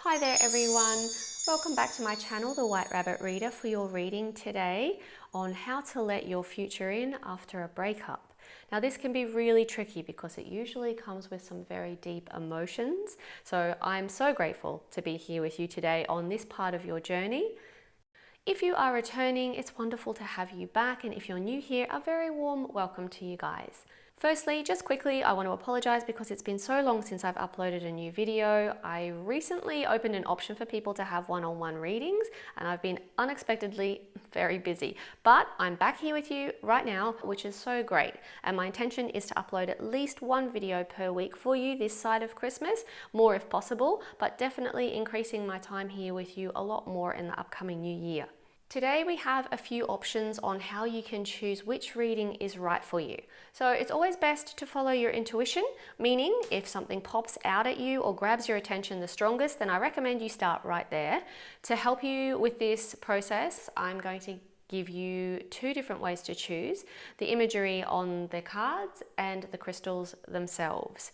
Hi there everyone, welcome back to my channel, The White Rabbit Reader, for your reading today on how to let your future in after a breakup. Now this can be really tricky because it usually comes with some very deep emotions, so I'm so grateful to be here with you today on this part of your journey. If you are returning, it's wonderful to have you back, and if you're new here, a very warm welcome to you guys. Firstly, just quickly, I want to apologize because it's been so long since I've uploaded a new video. I recently opened an option for people to have one-on-one readings, and I've been unexpectedly very busy. But I'm back here with you right now, which is so great. And my intention is to upload at least one video per week for you this side of Christmas, more if possible, but definitely increasing my time here with you a lot more in the upcoming new year. Today we have a few options on how you can choose which reading is right for you. So it's always best to follow your intuition, meaning if something pops out at you or grabs your attention the strongest, then I recommend you start right there. To help you with this process, I'm going to give you two different ways to choose: the imagery on the cards and the crystals themselves.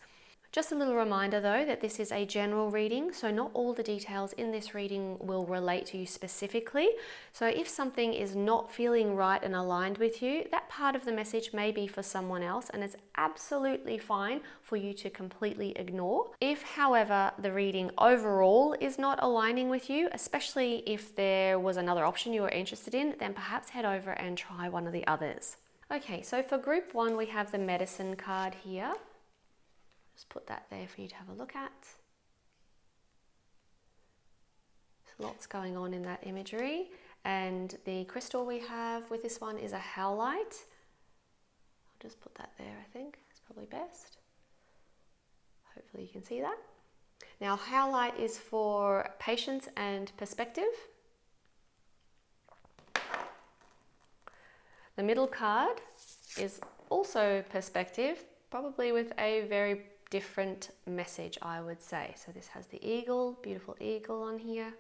Just a little reminder though that this is a general reading, so not all the details in this reading will relate to you specifically. So if something is not feeling right and aligned with you, that part of the message may be for someone else, and it's absolutely fine for you to completely ignore. If, however, the reading overall is not aligning with you, especially if there was another option you were interested in, then perhaps head over and try one of the others. Okay, so for group one, we have the medicine card here. Just put that there for you to have a look at. There's lots going on in that imagery. And the crystal we have with this one is a howlite. I'll just put that there, I think. It's probably best. Hopefully you can see that. Now, howlite is for patience and perspective. The middle card is also perspective, probably with a very different message, I would say. So this has the eagle, beautiful eagle on here.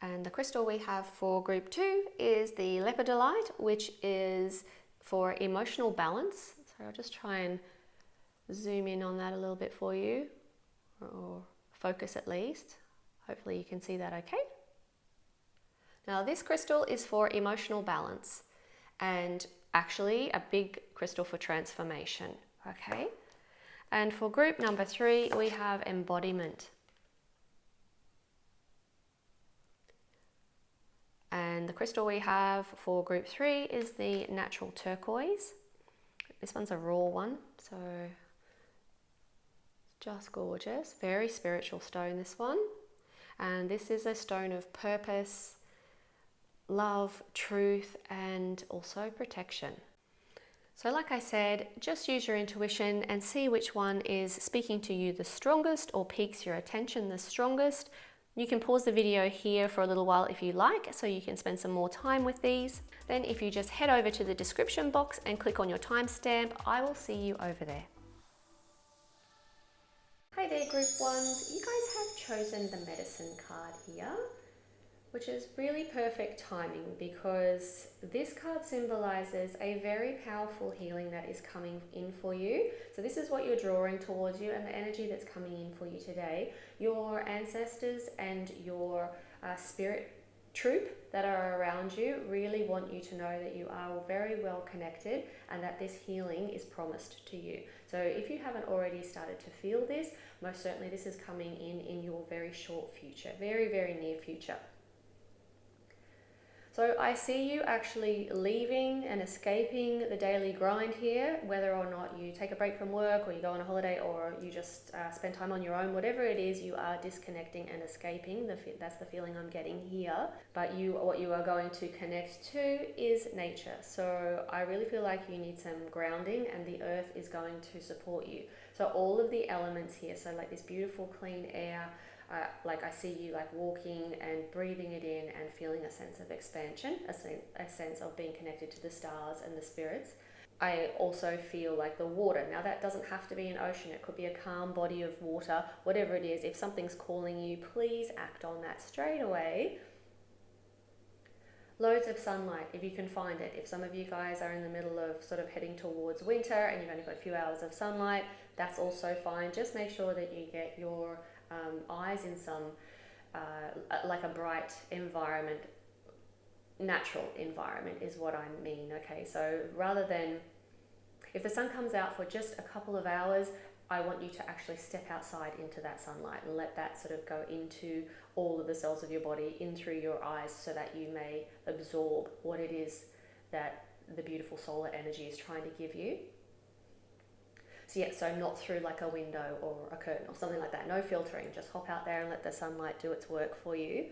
And the crystal we have for group two is the lepidolite, which is for emotional balance. So I'll just try and zoom in on that a little bit for you, or focus at least. Hopefully you can see that okay. Now this crystal is for emotional balance, and actually a big crystal for transformation, okay? And for group number three, we have embodiment. And the crystal we have for group three is the natural turquoise. This one's a raw one, so just gorgeous. Very spiritual stone, this one. And this is a stone of purpose, love, truth, and also protection. So like I said, just use your intuition and see which one is speaking to you the strongest or piques your attention the strongest. You can pause the video here for a little while if you like, so you can spend some more time with these. Then if you just head over to the description box and click on your timestamp, I will see you over there. Hi there group ones, you guys have chosen the medicine card here, which is really perfect timing because this card symbolizes a very powerful healing that is coming in for you. So this is what you're drawing towards you, and the energy that's coming in for you today. Your ancestors and your spirit troop that are around you really want you to know that you are very well connected and that this healing is promised to you. So if you haven't already started to feel this, most certainly this is coming in your very short future, very, very near future. So I see you actually leaving and escaping the daily grind here, whether or not you take a break from work or you go on a holiday or you just spend time on your own, whatever it is, you are disconnecting and escaping. That's the feeling I'm getting here. But what you are going to connect to is nature. So I really feel like you need some grounding, and the earth is going to support you. So all of the elements here, so like this beautiful clean air, like I see you like walking and breathing it in and feeling a sense of expansion, a sense of being connected to the stars and the spirits. I also feel like the water. Now that doesn't have to be an ocean, it could be a calm body of water, whatever it is. If something's calling you, please act on that straight away. Loads of sunlight if you can find it. If some of you guys are in the middle of sort of heading towards winter and you've only got a few hours of sunlight, that's also fine. Just make sure that you get your eyes in some like a bright environment. Natural environment is what I mean. Okay, so rather than, if the sun comes out for just a couple of hours, I want you to actually step outside into that sunlight and let that sort of go into all of the cells of your body, in through your eyes, so that you may absorb what it is that the beautiful solar energy is trying to give you. So yeah, so not through like a window or a curtain or something like that. No filtering, just hop out there and let the sunlight do its work for you.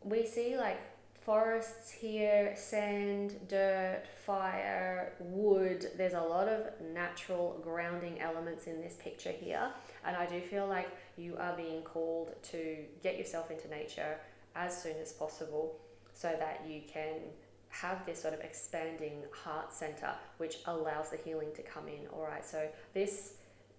We see like forests here, sand, dirt, fire, wood. There's a lot of natural grounding elements in this picture here. And I do feel like you are being called to get yourself into nature as soon as possible so that you can have this sort of expanding heart center, which allows the healing to come in. All right, so this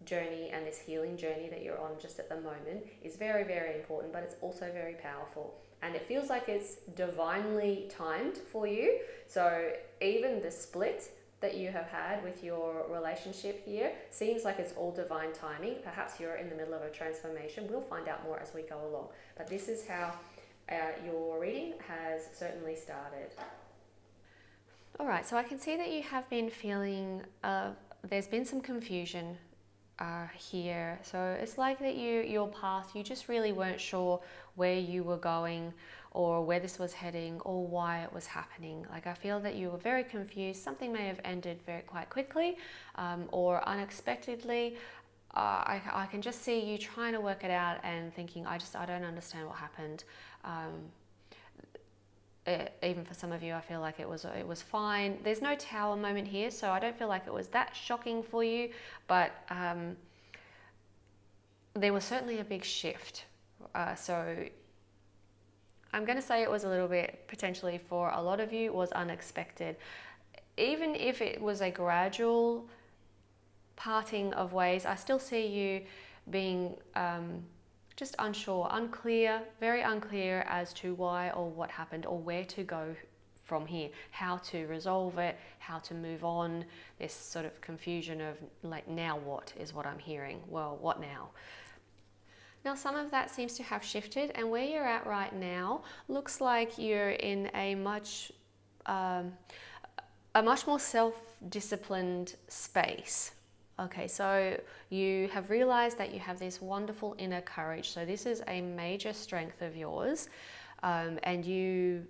journey and this healing journey that you're on just at the moment is very, very important, but it's also very powerful. And it feels like it's divinely timed for you. So even the split that you have had with your relationship here seems like it's all divine timing. Perhaps you're in the middle of a transformation. We'll find out more as we go along. But this is how your reading has certainly started. All right, so I can see that you have been feeling, there's been some confusion here. So it's like that your path, you just really weren't sure where you were going or where this was heading or why it was happening. Like I feel that you were very confused. Something may have ended quite quickly or unexpectedly. I can just see you trying to work it out and thinking, I don't understand what happened. Even for some of you, I feel like it was fine. There's no tower moment here, so I don't feel like it was that shocking for you, but there was certainly a big shift. So I'm going to say it was a little bit, potentially for a lot of you, was unexpected. Even if it was a gradual parting of ways, I still see you being just unsure, unclear, very unclear as to why or what happened or where to go from here, how to resolve it, how to move on. This sort of confusion of like, now what is what I'm hearing? Well, what now? Now some of that seems to have shifted, and where you're at right now looks like you're in a much more self-disciplined space. Okay, so you have realized that you have this wonderful inner courage. So this is a major strength of yours, and you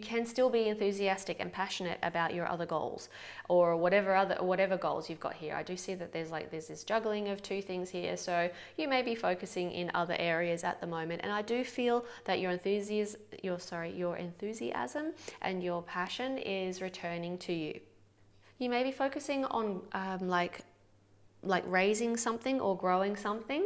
can still be enthusiastic and passionate about your other goals or whatever goals you've got here. I do see that there's this juggling of two things here, so you may be focusing in other areas at the moment. And I do feel that your enthusiasm and your passion is returning to you. You may be focusing on like raising something or growing something.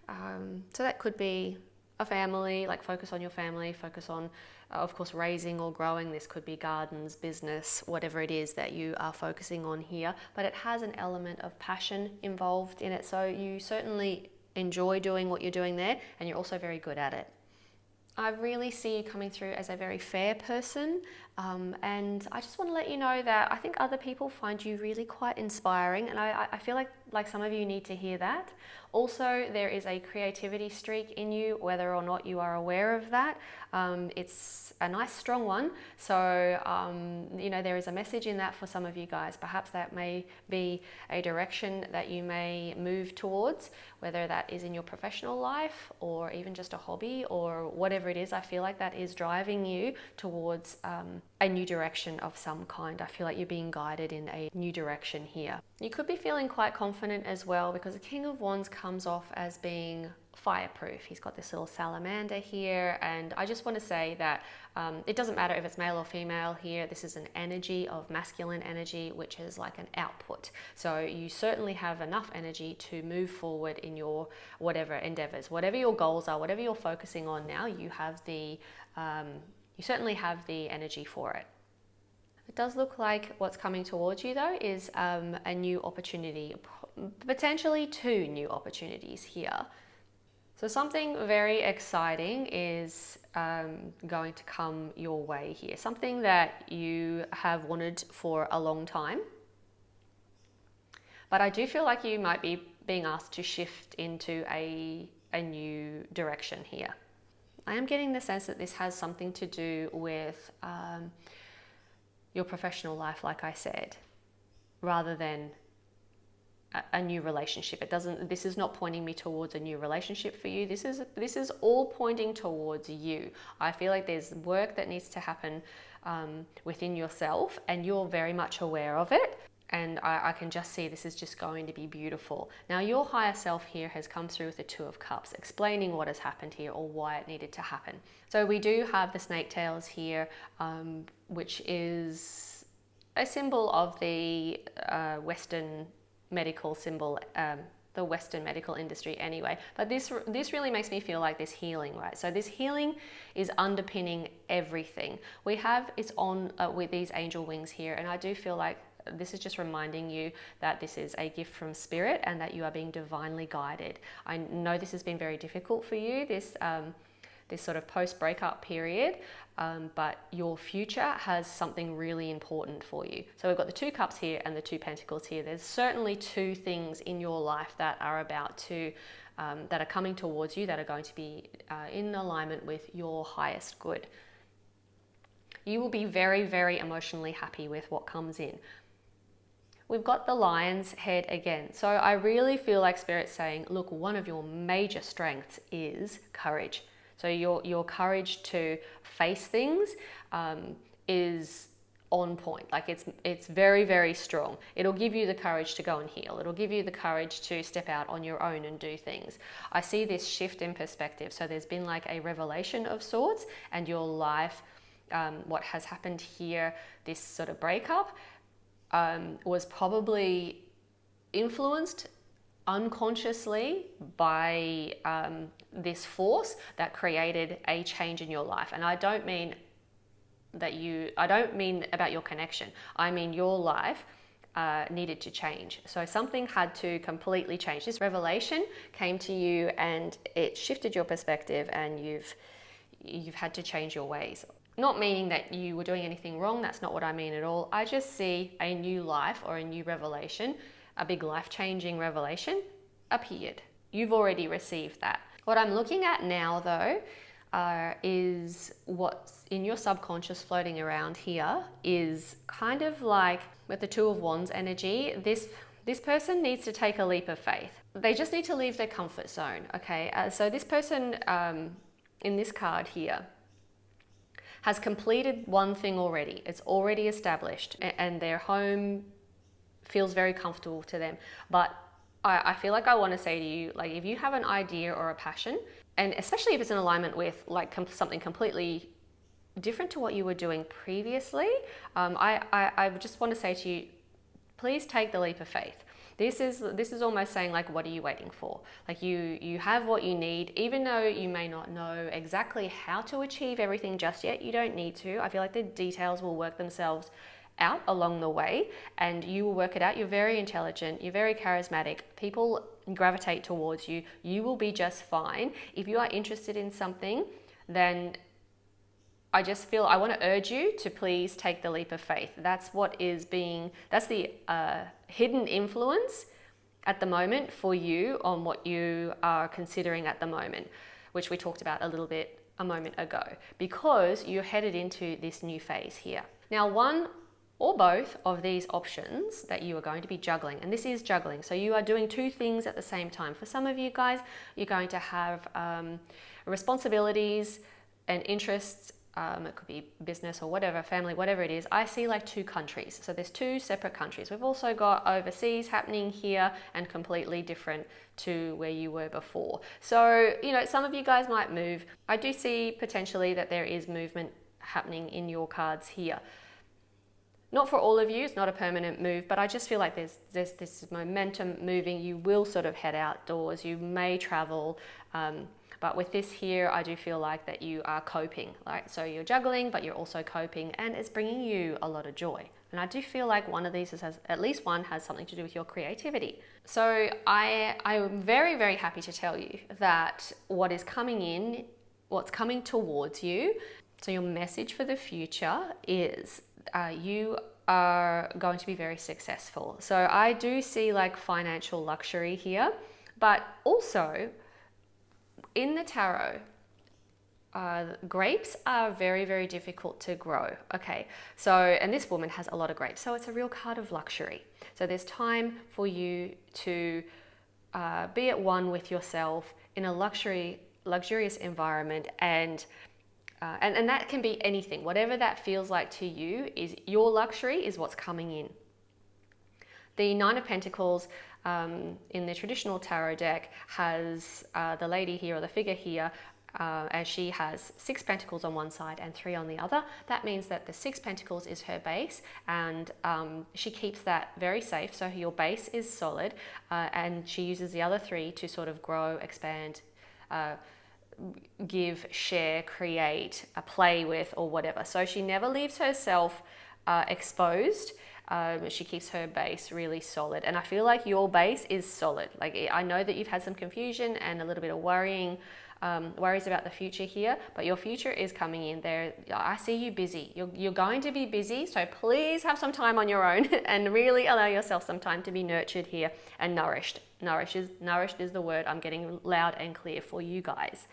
So that could be a family, like focus on your family, focus on, of course, raising or growing. This could be gardens, business, whatever it is that you are focusing on here. But it has an element of passion involved in it. So you certainly enjoy doing what you're doing there, and you're also very good at it. I really see you coming through as a very fair person, and I just want to let you know that I think other people find you really quite inspiring, and I feel like some of you need to hear that. Also, there is a creativity streak in you, whether or not you are aware of that. It's a nice strong one, so there is a message in that for some of you guys. Perhaps that may be a direction that you may move towards, whether that is in your professional life or even just a hobby or whatever it is. I feel like that is driving you towards a new direction of some kind. I feel like you're being guided in a new direction here. You could be feeling quite confident as well, because the King of Wands comes off as being fireproof. He's got this little salamander here, and I just want to say that it doesn't matter if it's male or female here. This is an energy of masculine energy, which is like an output. So you certainly have enough energy to move forward in your whatever endeavors, whatever your goals are, whatever you're focusing on now. You certainly have the energy for it. It does look like what's coming towards you though is a new opportunity, potentially two new opportunities here. So something very exciting is going to come your way here. Something that you have wanted for a long time. But I do feel like you might be being asked to shift into a new direction here. I am getting the sense that this has something to do with your professional life, like I said, rather than a new relationship. This is not pointing me towards a new relationship for you. This is all pointing towards you. I feel like there's work that needs to happen within yourself, and you're very much aware of it. And I can just see this is just going to be beautiful. Now, your higher self here has come through with the Two of Cups, explaining what has happened here or why it needed to happen. So we do have the snake tails here, which is a symbol of the Western medical symbol, the Western medical industry anyway. But this really makes me feel like this healing, right? So this healing is underpinning everything. We have it's on with these angel wings here, and I do feel like this is just reminding you that this is a gift from spirit and that you are being divinely guided. I know this has been very difficult for you, this sort of post-breakup period, but your future has something really important for you. So we've got the Two Cups here and the Two Pentacles here. There's certainly two things in your life that are about to, that are coming towards you, that are going to be in alignment with your highest good. You will be very, very emotionally happy with what comes in. We've got the lion's head again. So I really feel like Spirit's saying, look, one of your major strengths is courage. So your courage to face things is on point. Like it's very, very strong. It'll give you the courage to go and heal. It'll give you the courage to step out on your own and do things. I see this shift in perspective. So there's been like a revelation of sorts, and your life, what has happened here, this sort of breakup, was probably influenced unconsciously by this force that created a change in your life. And I don't mean about your connection. I mean your life needed to change. So something had to completely change. This revelation came to you and it shifted your perspective, and you've had to change your ways. Not meaning that you were doing anything wrong, that's not what I mean at all. I just see a new life or a new revelation, a big life-changing revelation appeared. You've already received that. What I'm looking at now though is what's in your subconscious floating around here is kind of like with the Two of Wands energy, this person needs to take a leap of faith. They just need to leave their comfort zone, okay? So this person in this card here has completed one thing already. It's already established and their home feels very comfortable to them. But I feel like I want to say to you, like, if you have an idea or a passion, and especially if it's in alignment with like something completely different to what you were doing previously, I just want to say to you, please take the leap of faith. This is almost saying like, what are you waiting for? Like you have what you need, even though you may not know exactly how to achieve everything just yet. You don't need to. I feel like the details will work themselves out along the way, and you will work it out. You're very intelligent. You're very charismatic. People gravitate towards you. You will be just fine. If you are interested in something, then I just feel I want to urge you to please take the leap of faith. That's the hidden influence at the moment for you on what you are considering at the moment, which we talked about a little bit a moment ago, because you're headed into this new phase here. Now, one or both of these options that you are going to be juggling, and this is juggling, so you are doing two things at the same time. For some of you guys, you're going to have responsibilities and interests. It could be business or whatever, family, whatever it is. I see like two countries. So there's two separate countries. We've also got overseas happening here and completely different to where you were before. So, some of you guys might move. I do see potentially that there is movement happening in your cards here. Not for all of you, it's not a permanent move, but I just feel like there's this momentum moving. You will sort of head outdoors. You may travel. But with this here, I do feel like that you are coping, right? So you're juggling, but you're also coping, and it's bringing you a lot of joy. And I do feel like one of these has, at least one has something to do with your creativity. So I am very, very happy to tell you that what's coming towards you, so your message for the future is you are going to be very successful. So I do see like financial luxury here, but also in the tarot, grapes are very, very difficult to grow. Okay, so, and this woman has a lot of grapes, so it's a real card of luxury. So there's time for you to be at one with yourself in a luxurious environment, and that can be anything. Whatever that feels like to you, is your luxury is what's coming in. The Nine of Pentacles in the traditional tarot deck has the lady here, or the figure here, and she has 6 pentacles on one side and 3 on the other. That means that the 6 pentacles is her base, and she keeps that very safe. So your base is solid, and she uses the other 3 to sort of grow, expand, give, share, create, play with, or whatever. So she never leaves herself exposed. She keeps her base really solid, and I feel like your base is solid. Like, I know that you've had some confusion and a little bit of worries about the future here, but your future is coming in there. I see you busy. You're going to be busy, so please have some time on your own and really allow yourself some time to be nurtured here and nourished. Nourished is the word I'm getting loud and clear for you guys.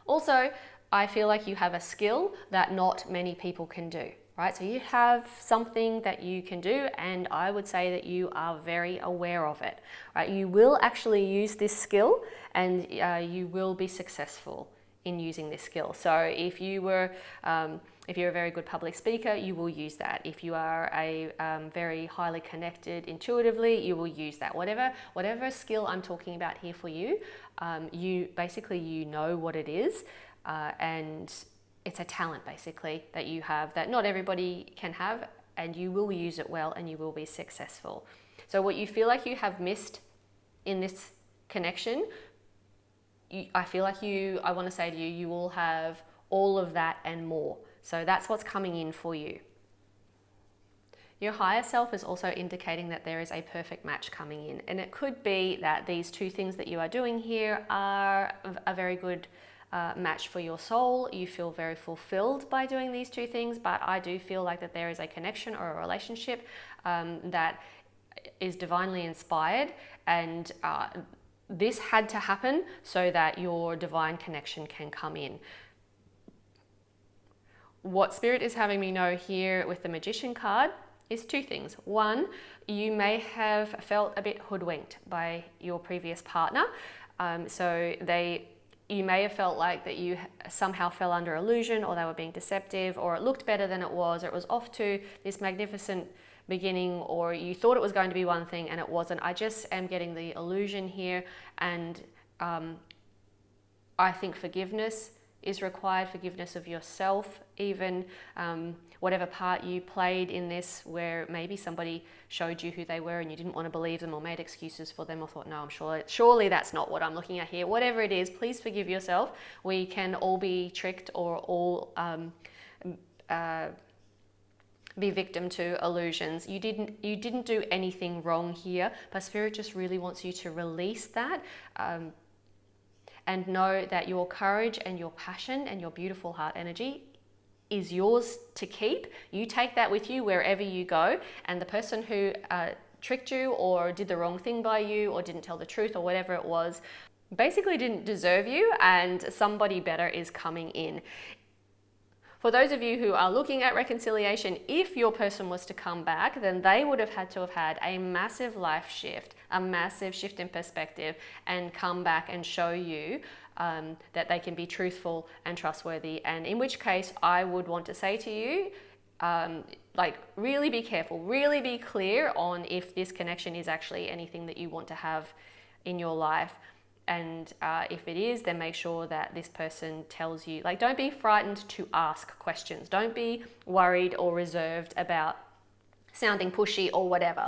Also, I feel like you have a skill that not many people can do, right? So you have something that you can do, and I would say that you are very aware of it, right? You will actually use this skill, and you will be successful in using this skill. So if you're a very good public speaker, you will use that. If you are a very highly connected intuitively, you will use that. Whatever skill I'm talking about here for you, you know what it is, and it's a talent basically that you have that not everybody can have, and you will use it well and you will be successful. So what you feel like you have missed in this connection, I want to say to you, you will have all of that and more. So that's what's coming in for you. Your higher self is also indicating that there is a perfect match coming in, and it could be that these 2 things that you are doing here are a very good match for your soul. You feel very fulfilled by doing these 2 things, but I do feel like that there is a connection or a relationship that is divinely inspired, and this had to happen so that your divine connection can come in. What Spirit is having me know here with the Magician card is 2 things. 1, you may have felt a bit hoodwinked by your previous partner. You may have felt like that you somehow fell under illusion, or they were being deceptive, or it looked better than it was, or it was off to this magnificent beginning, or you thought it was going to be one thing and it wasn't. I just am getting the illusion here, and I think forgiveness is required, forgiveness of yourself, even whatever part you played in this, where maybe somebody showed you who they were and you didn't want to believe them, or made excuses for them, or thought, no, surely that's not what I'm looking at here. Whatever it is, please forgive yourself. We can all be tricked, or all be victim to illusions. You didn't do anything wrong here, but Spirit just really wants you to release that, and know that your courage and your passion and your beautiful heart energy is yours to keep. You take that with you wherever you go, and the person who tricked you or did the wrong thing by you or didn't tell the truth or whatever it was basically didn't deserve you, and somebody better is coming in. For those of you who are looking at reconciliation, if your person was to come back, then they would have had to have had a massive life shift, a massive shift in perspective, and come back and show you that they can be truthful and trustworthy. And in which case, I would want to say to you, really be careful, really be clear on if this connection is actually anything that you want to have in your life. And if it is, then make sure that this person tells you, don't be frightened to ask questions. Don't be worried or reserved about sounding pushy or whatever.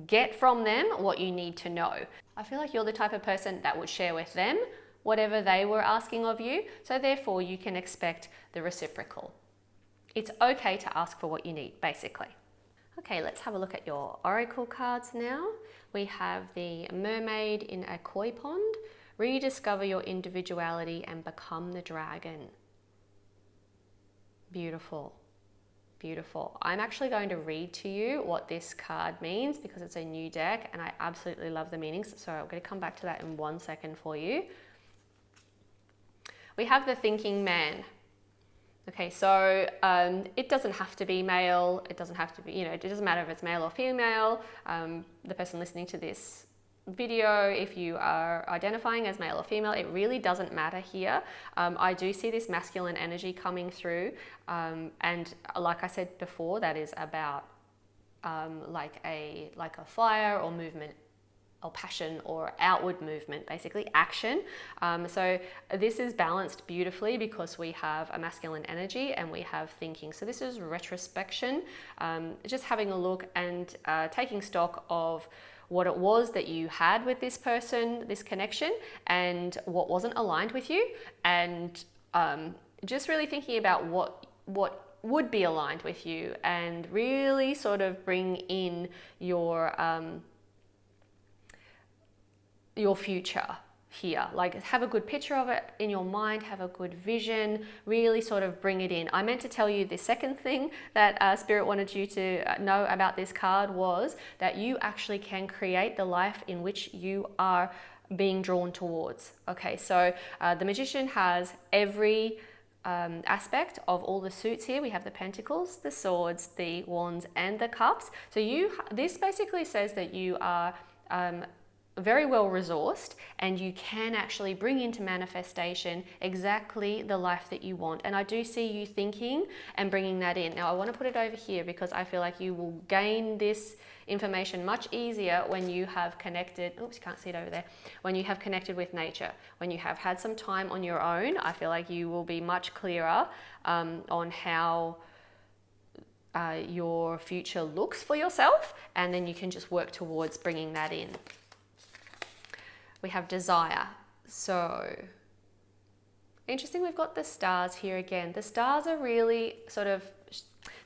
Get from them what you need to know. I feel like you're the type of person that would share with them whatever they were asking of you. So therefore you can expect the reciprocal. It's okay to ask for what you need, basically. Okay, let's have a look at your oracle cards now. We have the mermaid in a koi pond. Rediscover your individuality and become the dragon. Beautiful. Beautiful. I'm actually going to read to you what this card means because it's a new deck and I absolutely love the meanings. So I'm going to come back to that in 1 second for you. We have the thinking man. Okay, so it doesn't have to be male. It doesn't have to be, it doesn't matter if it's male or female. The person listening to this video, if you are identifying as male or female, it really doesn't matter here. I do see this masculine energy coming through. And like I said before, that is about like a fire or movement or passion or outward movement, basically action. So this is balanced beautifully because we have a masculine energy and we have thinking. So this is retrospection, just having a look and taking stock of what it was that you had with this person, this connection, and what wasn't aligned with you, and just really thinking about what would be aligned with you, and really sort of bring in your future here. Like, have a good picture of it in your mind, have a good vision, really sort of bring it in. I meant to tell you the second thing that Spirit wanted you to know about this card was that you actually can create the life in which you are being drawn towards. Okay, so the Magician has every aspect of all the suits here. We have the Pentacles, the Swords, the Wands, and the Cups. So this basically says that you are very well resourced and you can actually bring into manifestation exactly the life that you want. And I do see you thinking and bringing that in. Now I want to put it over here because I feel like you will gain this information much easier when you have connected, oops, you can't see it over there, when you have connected with nature, when you have had some time on your own. I feel like you will be much clearer on how your future looks for yourself, and then you can just work towards bringing that in. We have desire. So interesting, we've got the stars here again. The stars are really sort of,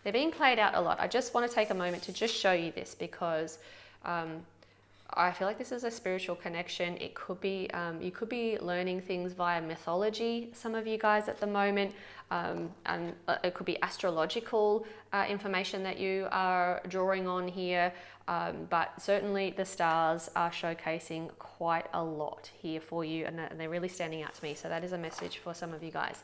they're being played out a lot. I just want to take a moment to just show you this because I feel like this is a spiritual connection. It could be, you could be learning things via mythology, some of you guys at the moment, and it could be astrological information that you are drawing on here, but certainly the stars are showcasing quite a lot here for you, and they're really standing out to me. So that is a message for some of you guys.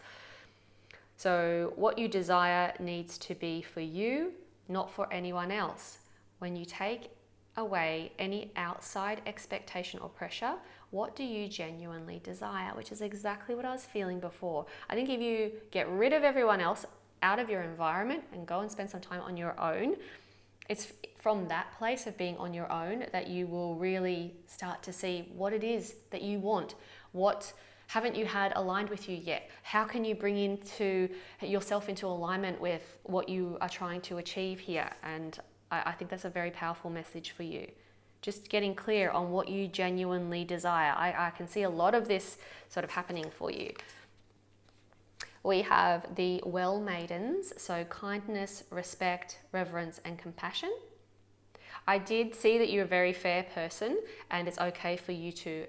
So what you desire needs to be for you, not for anyone else. When you take away any outside expectation or pressure, what do you genuinely desire? Which is exactly what I was feeling before. I think if you get rid of everyone else out of your environment and go and spend some time on your own, it's from that place of being on your own that you will really start to see what it is that you want. What haven't you had aligned with you yet? How can you bring into yourself into alignment with what you are trying to achieve here? And I think that's a very powerful message for you. Just getting clear on what you genuinely desire. I can see a lot of this sort of happening for you. We have the well maidens, so kindness, respect, reverence, and compassion. I did see that you're a very fair person, and it's okay for you to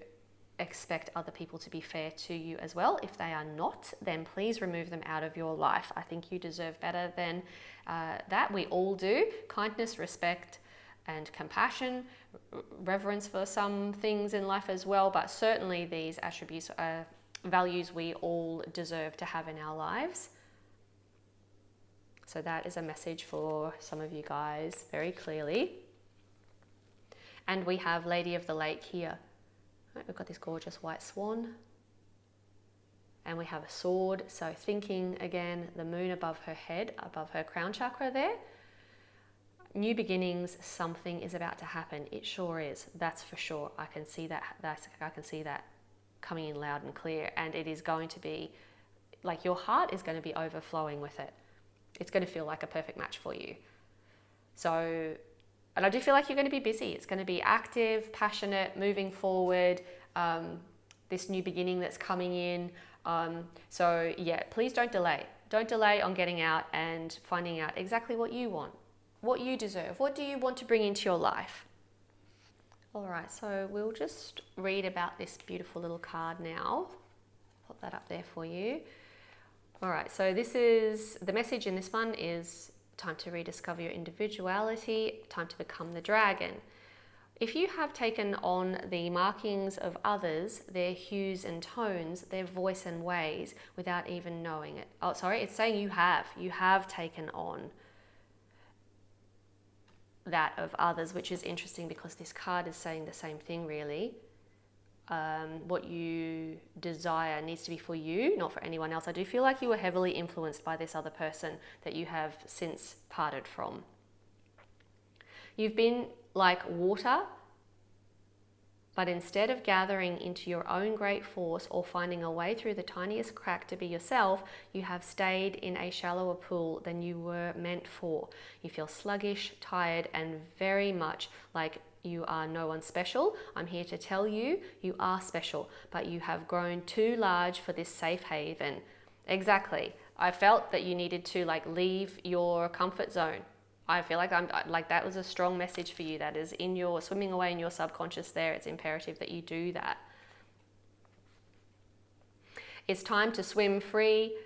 expect other people to be fair to you as well. If they are not, then please remove them out of your life. I think you deserve better than that. We all do. Kindness, respect, and compassion, reverence for some things in life as well, but certainly these attributes are values we all deserve to have in our lives. So that is a message for some of you guys very clearly. And we have Lady of the Lake here. Right, we've got this gorgeous white swan. And we have a sword, so thinking again, the moon above her head, above her crown chakra there. New beginnings, something is about to happen. It sure is, that's for sure. I can see that, I can see that coming in loud and clear, and it is going to be, like, your heart is going to be overflowing with it. It's going to feel like a perfect match for you. So, and I do feel like you're going to be busy. It's going to be active, passionate, moving forward, this new beginning that's coming in. So yeah, please don't delay. Don't delay on getting out and finding out exactly what you want, what you deserve. What do you want to bring into your life? All right, so we'll just read about this beautiful little card now. Put that up there for you. All right, so this is, the message in this one is time to rediscover your individuality, time to become the dragon. If you have taken on the markings of others, their hues and tones, their voice and ways without even knowing it. Oh, sorry, it's saying you have taken on that of others, which is interesting because this card is saying the same thing really. What you desire needs to be for you, not for anyone else. I do feel like you were heavily influenced by this other person that you have since parted from. You've been like water, but instead of gathering into your own great force or finding a way through the tiniest crack to be yourself, you have stayed in a shallower pool than you were meant for. You feel sluggish, tired, and very much like you are no one special. I'm here to tell you, you are special, but you have grown too large for this safe haven. Exactly. I felt that you needed to leave your comfort zone. I feel like that was a strong message for you. That is in your swimming away in your subconscious there. It's imperative that you do that. It's time to swim free,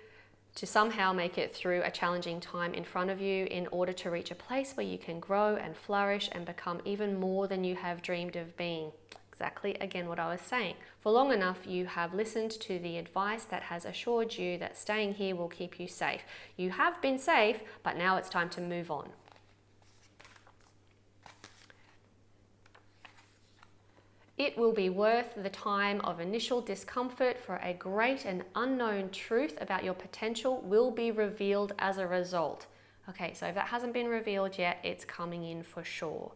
to somehow make it through a challenging time in front of you in order to reach a place where you can grow and flourish and become even more than you have dreamed of being. Exactly, again, what I was saying. For long enough, you have listened to the advice that has assured you that staying here will keep you safe. You have been safe, but now it's time to move on. It will be worth the time of initial discomfort, for a great and unknown truth about your potential will be revealed as a result. Okay, so if that hasn't been revealed yet, it's coming in for sure.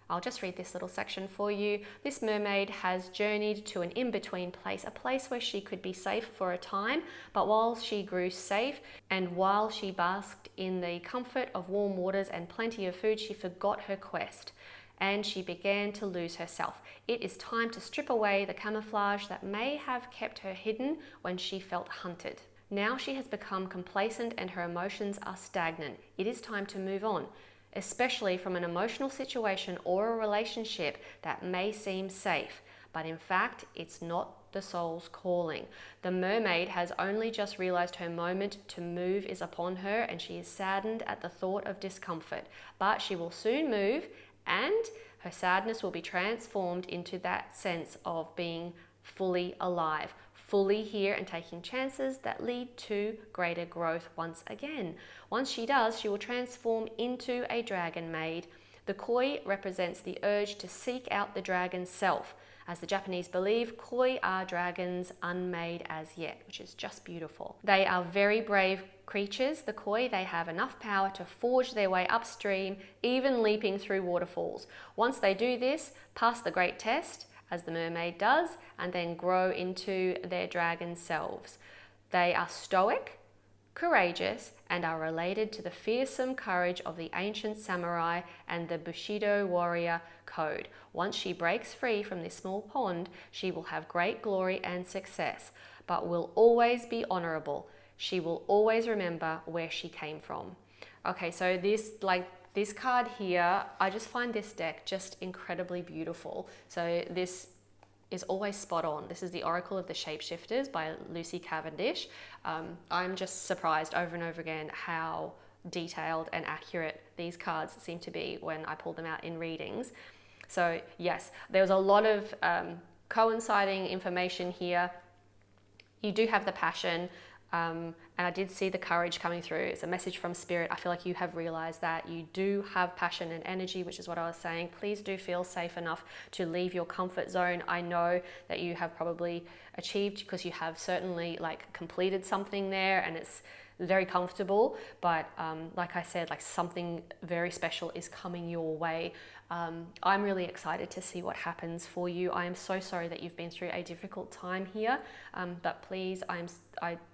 I'll just read this little section for you. This mermaid has journeyed to an in-between place, a place where she could be safe for a time, but while she grew safe and while she basked in the comfort of warm waters and plenty of food, she forgot her quest. And she began to lose herself. It is time to strip away the camouflage that may have kept her hidden when she felt hunted. Now she has become complacent and her emotions are stagnant. It is time to move on, especially from an emotional situation or a relationship that may seem safe, but in fact, it's not the soul's calling. The mermaid has only just realized her moment to move is upon her, and she is saddened at the thought of discomfort, but she will soon move, and her sadness will be transformed into that sense of being fully alive, fully here and taking chances that lead to greater growth once again. Once she does, she will transform into a dragon maid. The koi represents the urge to seek out the dragon's self. As the Japanese believe, koi are dragons unmade as yet, which is just beautiful. They are very brave creatures, the koi. They have enough power to forge their way upstream, even leaping through waterfalls. Once they do this, pass the great test, as the mermaid does, and then grow into their dragon selves. They are stoic, courageous, and are related to the fearsome courage of the ancient samurai and the Bushido warrior code. Once she breaks free from this small pond, she will have great glory and success, but will always be honorable. She will always remember where she came from. Okay, so this card here, I just find this deck just incredibly beautiful. So this is always spot on. This is the Oracle of the Shapeshifters by Lucy Cavendish. I'm just surprised over and over again how detailed and accurate these cards seem to be when I pull them out in readings. So yes, there's a lot of coinciding information here. You do have the passion, and I did see the courage coming through. It's a message from spirit. I feel like you have realized that you do have passion and energy, which is what I was saying. Please do feel safe enough to leave your comfort zone. I know that you have probably achieved, because you have certainly completed something there, and it's very comfortable, but like I said, something very special is coming your way. I'm really excited to see what happens for you. I am so sorry that you've been through a difficult time here, but please,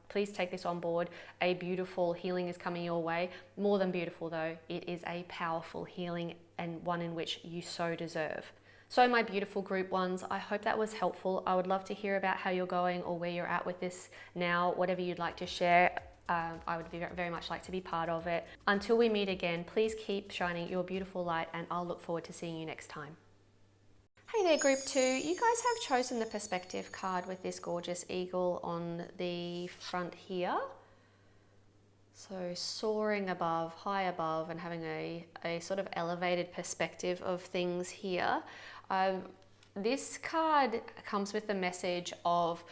please take this on board. A beautiful healing is coming your way. More than beautiful though, it is a powerful healing, and one in which you so deserve. So my beautiful group ones, I hope that was helpful. I would love to hear about how you're going or where you're at with this now, whatever you'd like to share. I would very much like to be part of it. Until we meet again, please keep shining your beautiful light, and I'll look forward to seeing you next time. Hey there, group 2. You guys have chosen the perspective card with this gorgeous eagle on the front here. So soaring above, high above, and having a sort of elevated perspective of things here. This card comes with the message of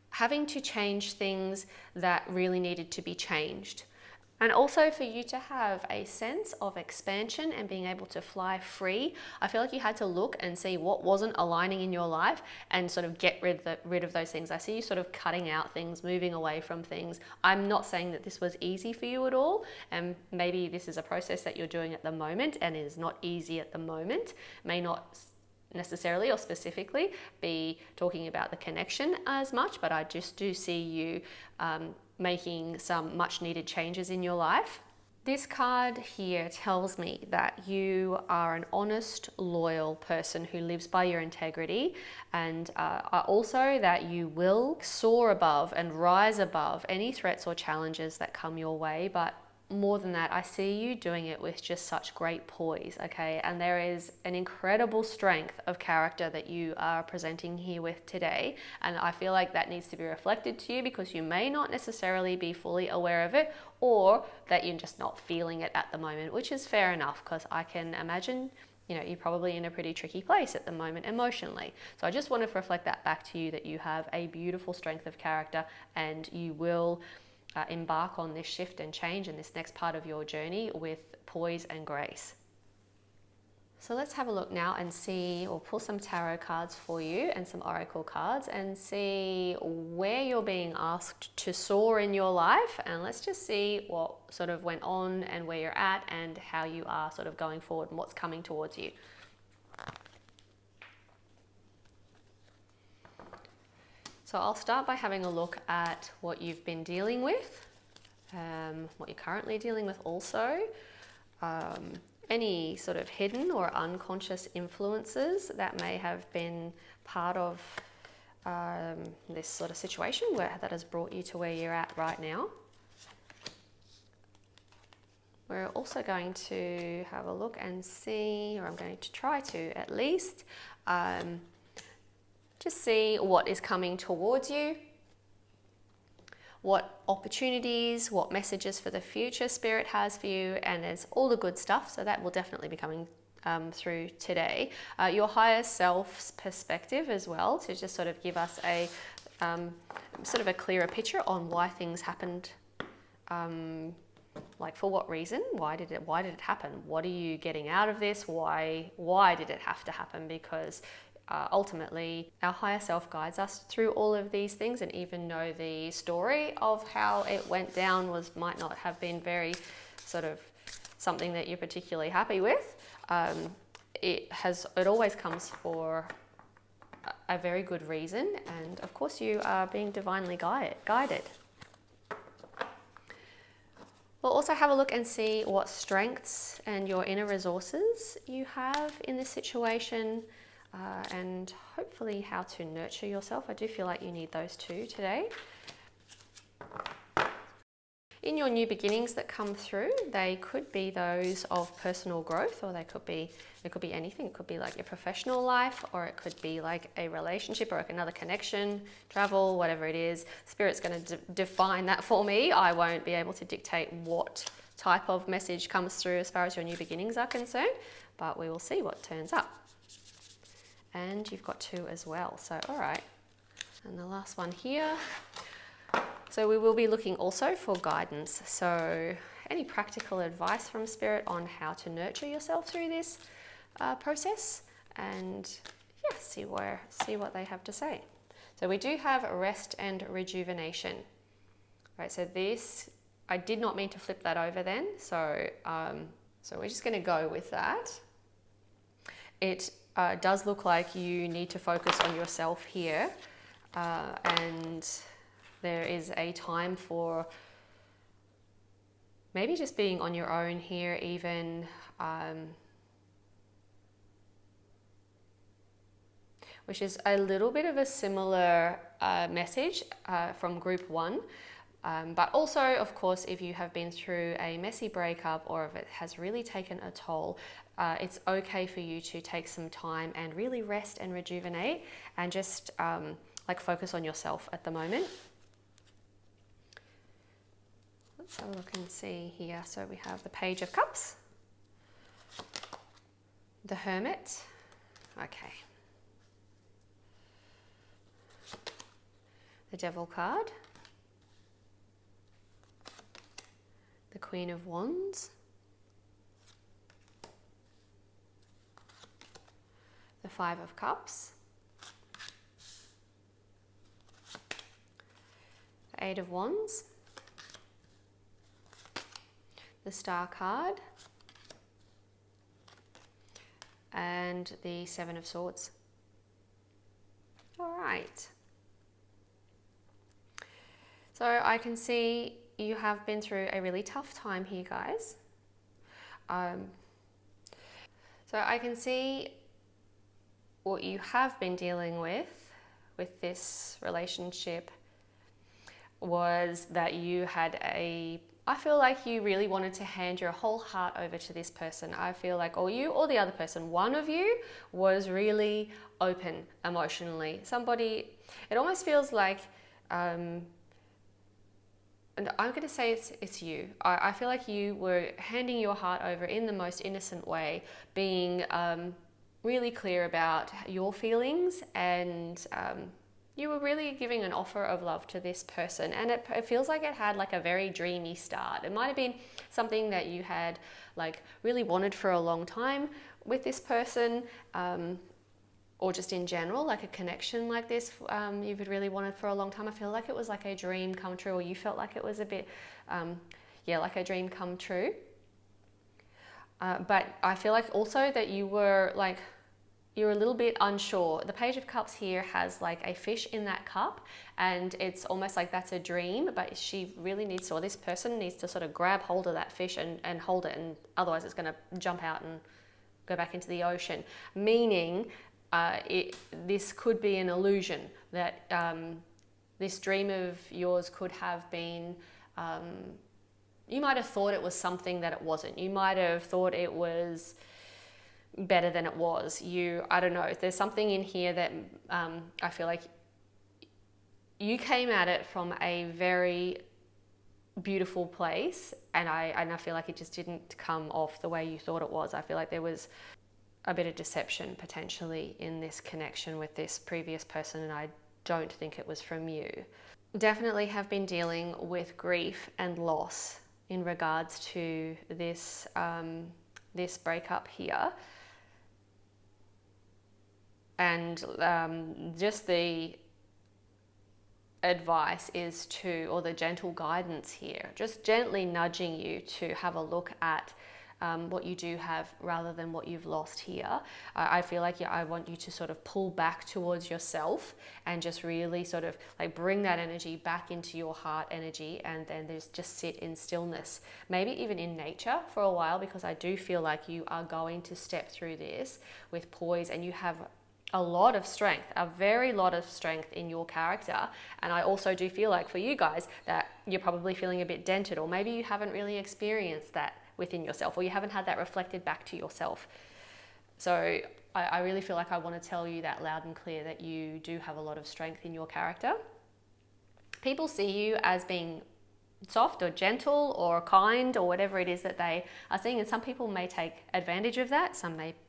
having to change things that really needed to be changed. And also for you to have a sense of expansion and being able to fly free. I feel like you had to look and see what wasn't aligning in your life and sort of get rid of those things. I see you sort of cutting out things, moving away from things. I'm not saying that this was easy for you at all. And maybe this is a process that you're doing at the moment and is not easy at the moment. May not necessarily or specifically be talking about the connection as much, but I just do see you making some much needed changes in your life. This card here tells me that you are an honest, loyal person who lives by your integrity, and also that you will soar above and rise above any threats or challenges that come your way. But more than that, I see you doing it with just such great poise, okay? And there is an incredible strength of character that you are presenting here with today. And I feel like that needs to be reflected to you because you may not necessarily be fully aware of it, or that you're just not feeling it at the moment, which is fair enough because I can imagine you're probably in a pretty tricky place at the moment emotionally. So I just wanted to reflect that back to you, that you have a beautiful strength of character and you will embark on this shift and change in this next part of your journey with poise and grace. So let's have a look now and see, or pull some tarot cards for you and some oracle cards and see where you're being asked to soar in your life. And let's just see what sort of went on and where you're at and how you are sort of going forward and what's coming towards you. So I'll start by having a look at what you've been dealing with, what you're currently dealing with also, any sort of hidden or unconscious influences that may have been part of this sort of situation that has brought you to where you're at right now. We're also going to have a look and see, or I'm going to try to at least, just see what is coming towards you, what opportunities, what messages for the future Spirit has for you, and there's all the good stuff, so that will definitely be coming through today. Your higher self's perspective as well, to just sort of give us a sort of a clearer picture on why things happened, like for what reason, why did it happen, what are you getting out of this, why did it have to happen, because ultimately our higher self guides us through all of these things, and even though the story of how it went down might not have been very sort of something that you're particularly happy with, it always comes for a very good reason, and of course you are being divinely guided. We'll also have a look and see what strengths and your inner resources you have in this situation, and hopefully how to nurture yourself. I do feel like you need those too today. In your new beginnings that come through, they could be those of personal growth, or it could be anything. It could be like your professional life, or it could be like a relationship or like another connection, travel, whatever it is. Spirit's going to define that for me. I won't be able to dictate what type of message comes through as far as your new beginnings are concerned, but we will see what turns up. And you've got 2 as well, so all right. And the last one here. So we will be looking also for guidance. So any practical advice from Spirit on how to nurture yourself through this process, and yeah, see what they have to say. So we do have rest and rejuvenation. Right, so this, I did not mean to flip that over then. So we're just going to go with that. It does look like you need to focus on yourself here, and there is a time for maybe just being on your own here, even which is a little bit of a similar message from group 1. But also, of course, if you have been through a messy breakup or if it has really taken a toll, it's okay for you to take some time and really rest and rejuvenate and just like focus on yourself at the moment. Let's have a look and see here. So we have the Page of Cups, the Hermit, okay, the Devil card, the Queen of Wands, the Five of Cups, the Eight of Wands, the Star card, and the Seven of Swords. All right. So I can see you have been through a really tough time here, guys. So I can see what you have been dealing with this relationship was that you had I feel like you really wanted to hand your whole heart over to this person. I feel like, or you or the other person, one of you was really open emotionally. Somebody, it almost feels like, and I'm going to say it's you. I feel like you were handing your heart over in the most innocent way, being really clear about your feelings, and you were really giving an offer of love to this person, and it feels like it had like a very dreamy start. It might have been something that you had like really wanted for a long time with this person, or just in general, like a connection like this you've really wanted for a long time. I feel like it was like a dream come true, or you felt like it was a bit, like a dream come true. But I feel like also that you're a little bit unsure. The Page of Cups here has like a fish in that cup, and it's almost like that's a dream, but she really needs to, or this person needs to sort of grab hold of that fish and hold it, and otherwise it's going to jump out and go back into the ocean. Meaning this could be an illusion, that this dream of yours could have been, you might have thought it was something that it wasn't. You might have thought it was better than it was. I don't know, there's something in here that I feel like you came at it from a very beautiful place, and I feel like it just didn't come off the way you thought it was. I feel like there was a bit of deception potentially in this connection with this previous person, and I don't think it was from you. Definitely have been dealing with grief and loss in regards to this this breakup here. And just the advice is to, or the gentle guidance here, just gently nudging you to have a look at what you do have rather than what you've lost here. I feel like I want you to sort of pull back towards yourself and just really sort of like bring that energy back into your heart energy, and then just sit in stillness, maybe even in nature for a while, because I do feel like you are going to step through this with poise, and you have a lot of strength, a very lot of strength in your character. And I also do feel like for you guys that you're probably feeling a bit dented, or maybe you haven't really experienced that within yourself, or you haven't had that reflected back to yourself. So I really feel like I want to tell you that loud and clear, that you do have a lot of strength in your character. People see you as being soft or gentle or kind or whatever it is that they are seeing, and some people may take advantage of that.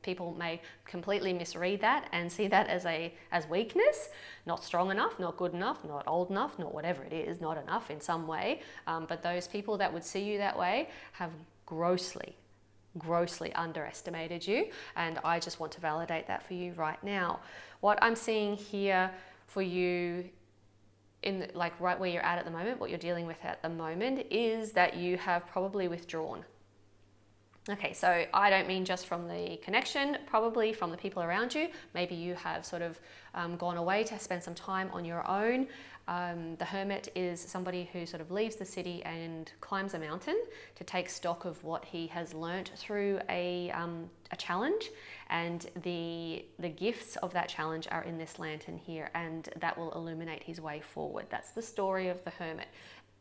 People may completely misread that and see that as weakness, not strong enough, not good enough, not old enough, not whatever it is, not enough in some way. But those people that would see you that way have grossly underestimated you, and I just want to validate that for you right now. What I'm seeing here for you, like right where you're at the moment, what you're dealing with at the moment, is that you have probably withdrawn. Okay, so I don't mean just from the connection, probably from the people around you. Maybe you have sort of gone away to spend some time on your own. The hermit is somebody who sort of leaves the city and climbs a mountain to take stock of what he has learnt through a challenge, and the gifts of that challenge are in this lantern here, and that will illuminate his way forward. That's the story of the hermit.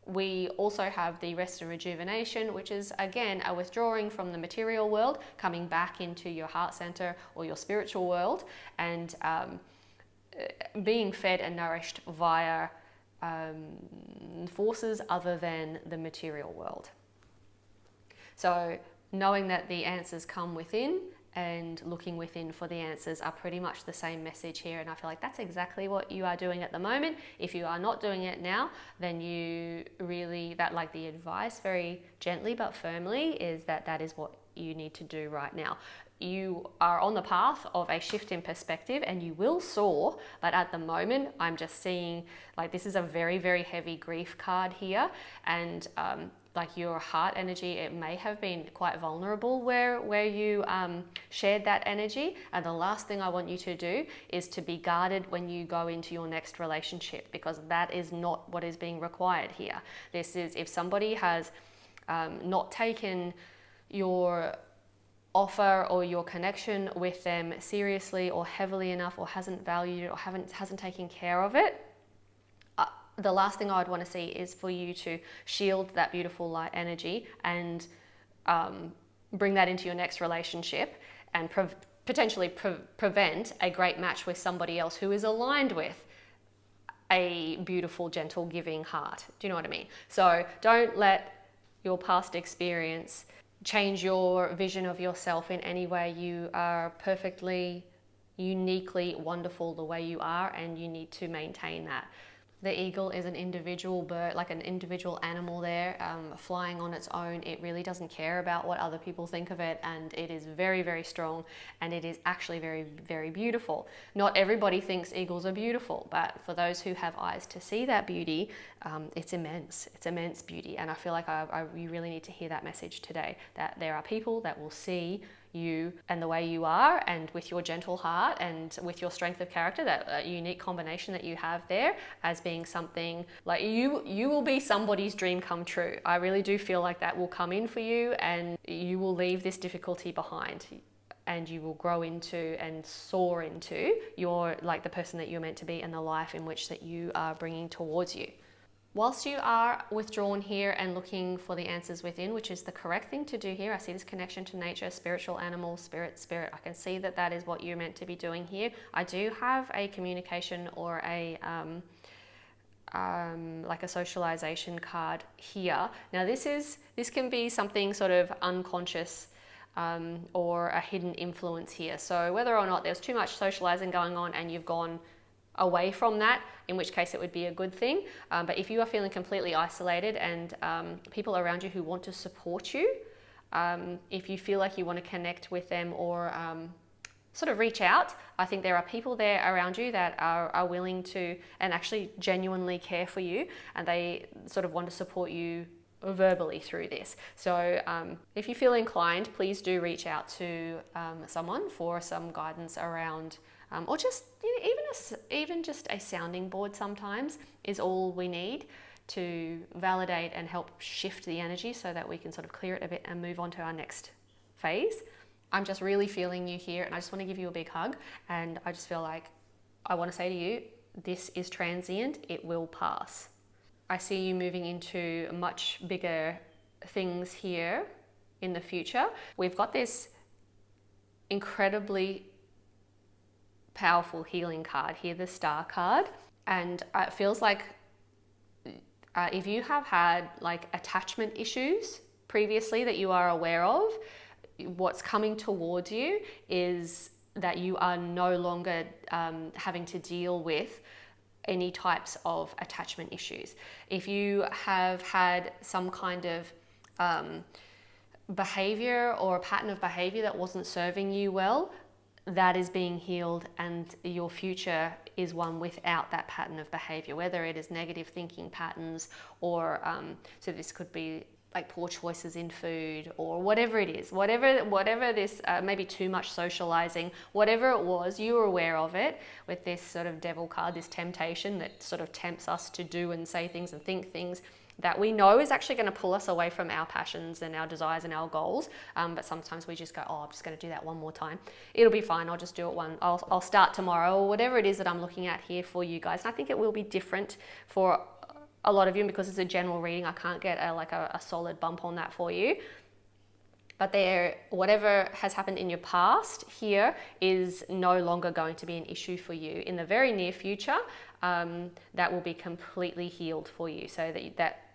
We also have the rest and rejuvenation, which is again a withdrawing from the material world, coming back into your heart center or your spiritual world, and being fed and nourished via forces other than the material world. So knowing that the answers come within and looking within for the answers are pretty much the same message here, and I feel like that's exactly what you are doing at the moment. If you are not doing it now, then you really, that like the advice very gently but firmly is that is what you need to do right now. You are on the path of a shift in perspective and you will soar, but at the moment I'm just seeing like this is a very, very heavy grief card here, and like your heart energy, it may have been quite vulnerable where you shared that energy, and the last thing I want you to do is to be guarded when you go into your next relationship, because that is not what is being required here. This is if somebody has not taken your offer or your connection with them seriously or heavily enough, or hasn't valued it or hasn't taken care of it, the last thing I would want to see is for you to shield that beautiful light energy and bring that into your next relationship and potentially prevent a great match with somebody else who is aligned with a beautiful, gentle, giving heart. Do you know what I mean? So don't let your past experience change your vision of yourself in any way. You are perfectly, uniquely wonderful the way you are, and you need to maintain that. The eagle is an individual bird, like an individual animal there, flying on its own. It really doesn't care about what other people think of it, and it is very, very strong, and it is actually very, very beautiful. Not everybody thinks eagles are beautiful, but for those who have eyes to see that beauty, it's immense. It's immense beauty, and I feel like you really need to hear that message today, that there are people that will see you and the way you are, and with your gentle heart and with your strength of character, that unique combination that you have there, as being something like you will be somebody's dream come true. I really do feel like that will come in for you, and you will leave this difficulty behind, and you will grow into and soar into your like the person that you're meant to be and the life in which that you are bringing towards you. Whilst you are withdrawn here and looking for the answers within, which is the correct thing to do here, I see this connection to nature, spiritual animal, spirit. I can see that is what you're meant to be doing here. I do have a communication or a like a socialization card here. Now this can be something sort of unconscious or a hidden influence here. So whether or not there's too much socializing going on and you've gone away from that, in which case it would be a good thing. But if you are feeling completely isolated and people around you who want to support you, if you feel like you want to connect with them or sort of reach out, I think there are people there around you that are willing to and actually genuinely care for you, and they sort of want to support you verbally through this. So if you feel inclined, please do reach out to someone for some guidance around or just even just a sounding board sometimes is all we need to validate and help shift the energy so that we can sort of clear it a bit and move on to our next phase. I'm just really feeling you here, and I just want to give you a big hug, and I just feel like I want to say to you, this is transient, it will pass. I see you moving into much bigger things here in the future. We've got this incredibly powerful healing card here, the Star card, and it feels like if you have had like attachment issues previously that you are aware of, what's coming towards you is that you are no longer having to deal with any types of attachment issues. If you have had some kind of behavior or a pattern of behavior that wasn't serving you well, that is being healed, and your future is one without that pattern of behavior, whether it is negative thinking patterns or so this could be like poor choices in food or whatever it is, whatever this, maybe too much socializing, whatever it was, you were aware of it with this sort of devil card, this temptation that sort of tempts us to do and say things and think things that we know is actually going to pull us away from our passions and our desires and our goals. But sometimes we just go, oh, I'm just going to do that one more time. It'll be fine. I'll just do it I'll start tomorrow, or whatever it is that I'm looking at here for you guys. And I think it will be different for a lot of you, and because it's a general reading, I can't get a solid bump on that for you. But whatever has happened in your past here is no longer going to be an issue for you in the very near future. That will be completely healed for you, so that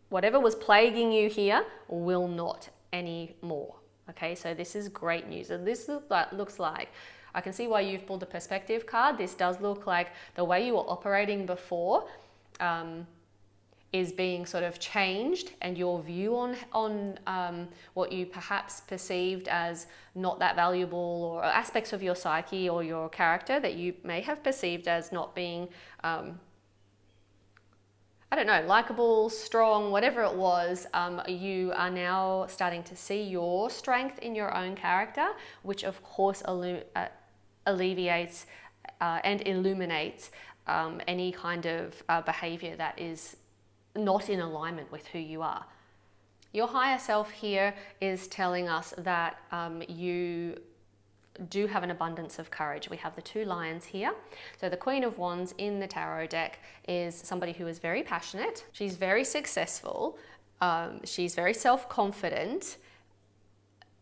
whatever was plaguing you here will not anymore. Okay, so this is great news. And this looks like, I can see why you've pulled the perspective card. This does look like the way you were operating before is being sort of changed, and your view on what you perhaps perceived as not that valuable, or aspects of your psyche or your character that you may have perceived as not being, I don't know, likable, strong, whatever it was, you are now starting to see your strength in your own character, which of course alleviates and illuminates any kind of behavior that is not in alignment with who you are. Your higher self here is telling us that you do have an abundance of courage. We have the 2 lions here. So the Queen of Wands in the tarot deck is somebody who is very passionate. She's very successful. She's very self-confident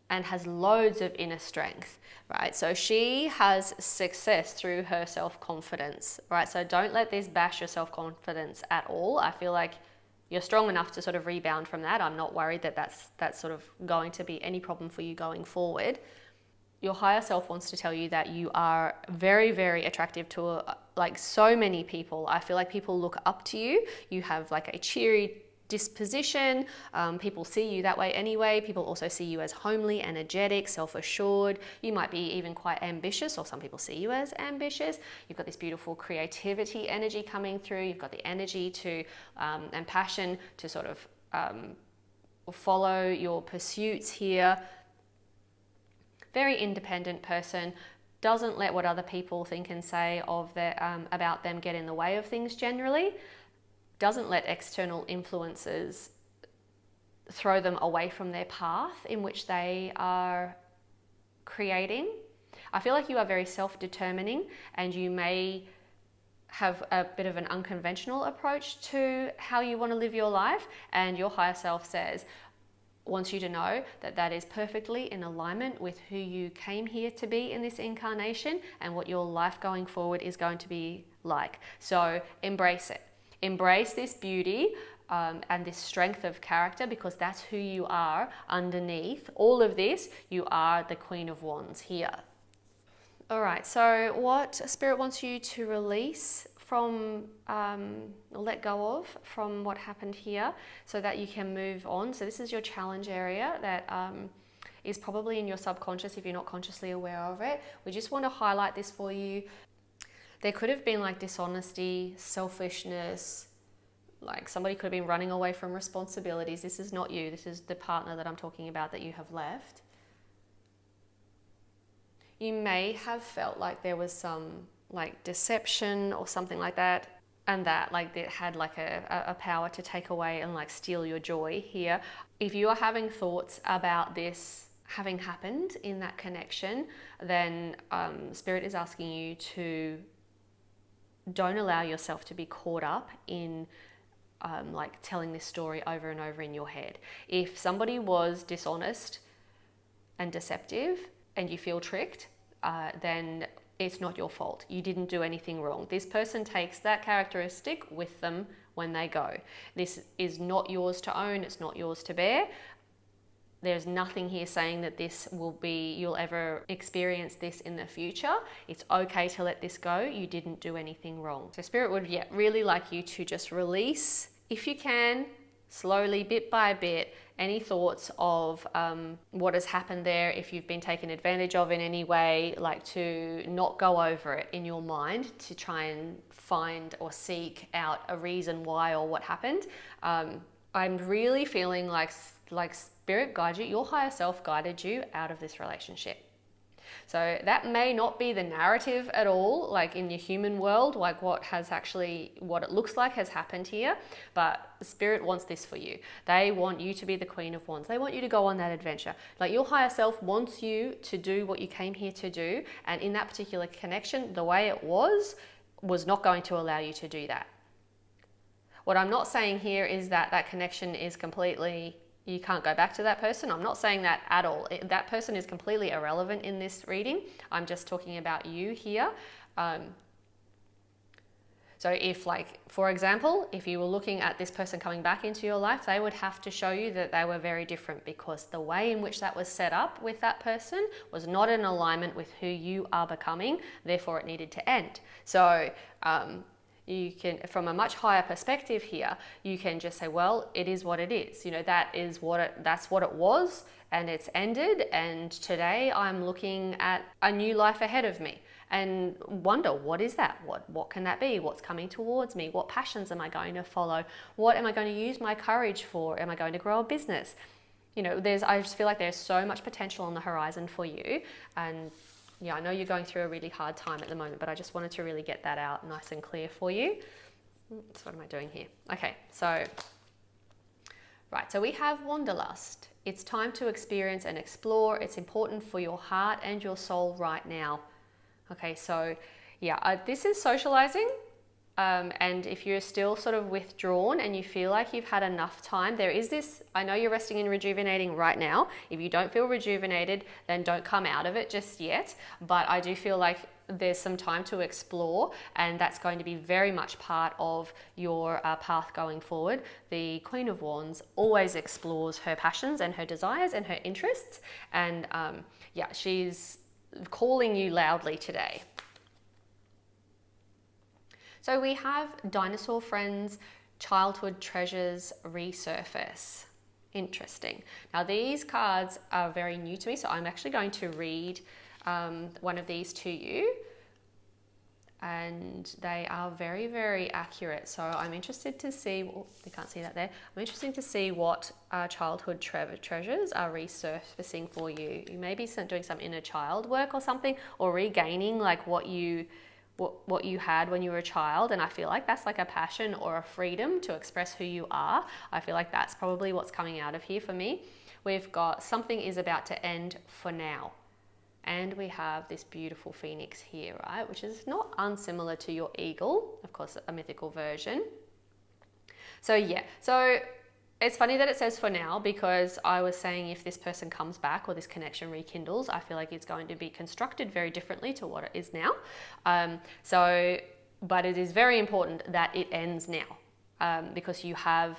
and has loads of inner strength, right? So she has success through her self-confidence, right? So don't let this bash your self-confidence at all. I feel like you're strong enough to sort of rebound from that. I'm not worried that that's sort of going to be any problem for you going forward. Your higher self wants to tell you that you are very, very attractive to like so many people. I feel like people look up to you. You have like a cheery disposition. People see you that way anyway. People also see you as homely, energetic, self-assured. You might be even quite ambitious, or some people see you as ambitious. You've got this beautiful creativity energy coming through. You've got the energy to and passion to sort of follow your pursuits here. Very independent person, doesn't let what other people think and say of their, about them get in the way of things generally, doesn't let external influences throw them away from their path in which they are creating. I feel like you are very self-determining, and you may have a bit of an unconventional approach to how you want to live your life, and your higher self wants you to know that that is perfectly in alignment with who you came here to be in this incarnation and what your life going forward is going to be like. So embrace it. Embrace this beauty and this strength of character, because that's who you are underneath all of this. You are the Queen of Wands here. All right, so what Spirit wants you to release from, let go of from what happened here, so that you can move on. So this is your challenge area that is probably in your subconscious if you're not consciously aware of it. We just want to highlight this for you. There could have been like dishonesty, selfishness, like somebody could have been running away from responsibilities. This is not you. This is the partner that I'm talking about that you have left. You may have felt like there was some like deception or something like that, and that like it had like a power to take away and like steal your joy here. If you are having thoughts about this having happened in that connection, then Spirit is asking you to don't allow yourself to be caught up in like telling this story over and over in your head. If somebody was dishonest and deceptive and you feel tricked, then it's not your fault. You didn't do anything wrong. This person takes that characteristic with them when they go. This is not yours to own. It's not yours to bear. There's nothing here saying that this will be, you'll ever experience this in the future. It's okay to let this go. You didn't do anything wrong. So Spirit would really like you to just release, if you can, slowly, bit by bit, any thoughts of what has happened there, if you've been taken advantage of in any way, like to not go over it in your mind, to try and find or seek out a reason why or what happened. I'm really feeling like spirit guided you, your higher self guided you out of this relationship. So that may not be the narrative at all, like in your human world, like what it looks like has happened here, but Spirit wants this for you. They want you to be the Queen of Wands. They want you to go on that adventure. Like your higher self wants you to do what you came here to do, and in that particular connection, the way it was not going to allow you to do that. What I'm not saying here is that connection is completely, you can't go back to that person. I'm not saying that at all. That person is completely irrelevant in this reading. I'm just talking about you here. So if, like, for example, if you were looking at this person coming back into your life, they would have to show you that they were very different, because the way in which that was set up with that person was not in alignment with who you are becoming. Therefore, it needed to end. So, you can, from a much higher perspective here, you can just say, well, it is what it is. You know, that's what it was, and it's ended. And today I'm looking at a new life ahead of me and wonder, what is that? What can that be? What's coming towards me? What passions am I going to follow? What am I going to use my courage for? Am I going to grow a business? You know, I just feel like there's so much potential on the horizon for you. And yeah, I know you're going through a really hard time at the moment, but I just wanted to really get that out nice and clear for you. So what am I doing here? Okay, so, right, so we have Wanderlust. It's time to experience and explore. It's important for your heart and your soul right now. Okay, so yeah, this is socializing. And if you're still sort of withdrawn and you feel like you've had enough time, there is this, I know you're resting and rejuvenating right now. If you don't feel rejuvenated, then don't come out of it just yet. But I do feel like there's some time to explore, and that's going to be very much part of your path going forward. The Queen of Wands always explores her passions and her desires and her interests. And yeah, she's calling you loudly today. So we have dinosaur friends, childhood treasures resurface. Interesting. Now these cards are very new to me, so I'm actually going to read one of these to you. And they are very, very accurate. So I'm interested to see, you can't see that there. I'm interested to see what childhood treasures are resurfacing for you. You may be doing some inner child work or something, or regaining like what you had when you were a child. And I feel like that's like a passion or a freedom to express who you are. I feel like that's probably what's coming out of here for me. We've got something is about to end for now. And we have this beautiful phoenix here, right? Which is not unsimilar to your eagle, of course, a mythical version. So yeah, so it's funny that it says for now, because I was saying if this person comes back or this connection rekindles, I feel like it's going to be constructed very differently to what it is now. But it is very important that it ends now, because you have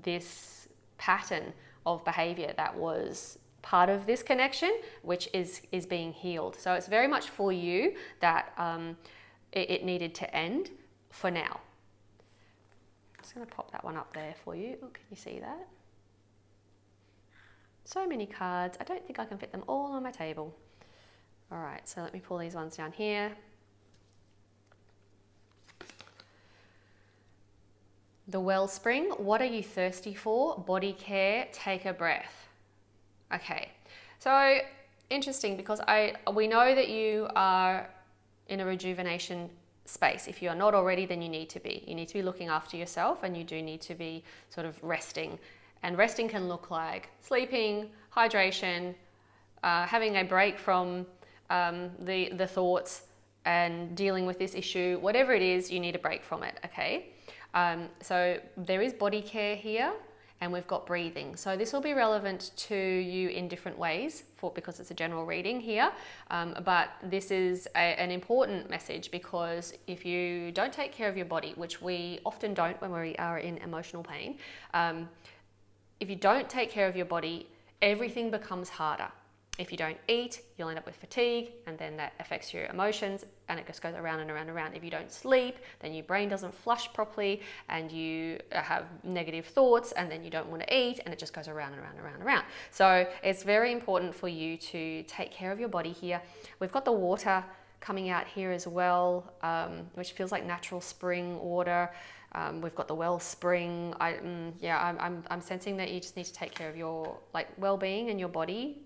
this pattern of behavior that was part of this connection, which is being healed. So it's very much for you that it needed to end for now. I'm just going to pop that one up there for you. Oh, can you see that? So many cards. I don't think I can fit them all on my table. All right, so let me pull these ones down here. The wellspring. What are you thirsty for? Body care. Take a breath. Okay, so interesting, because we know that you are in a rejuvenation space. If you are not already, then you need to be. You need to be looking after yourself, and you do need to be sort of resting. And resting can look like sleeping, hydration, having a break from the thoughts and dealing with this issue. Whatever it is, you need a break from it, okay? So there is body care here. And we've got breathing. So this will be relevant to you in different ways because it's a general reading here. But this is an important message, because if you don't take care of your body, which we often don't when we are in emotional pain, if you don't take care of your body, everything becomes harder. If you don't eat, you'll end up with fatigue, and then that affects your emotions, and it just goes around and around and around. If you don't sleep, then your brain doesn't flush properly, and you have negative thoughts, and then you don't want to eat, and it just goes around and around and around and around. So it's very important for you to take care of your body here. We've got the water coming out here as well, which feels like natural spring water. We've got the wellspring. I'm sensing that you just need to take care of your well-being and your body.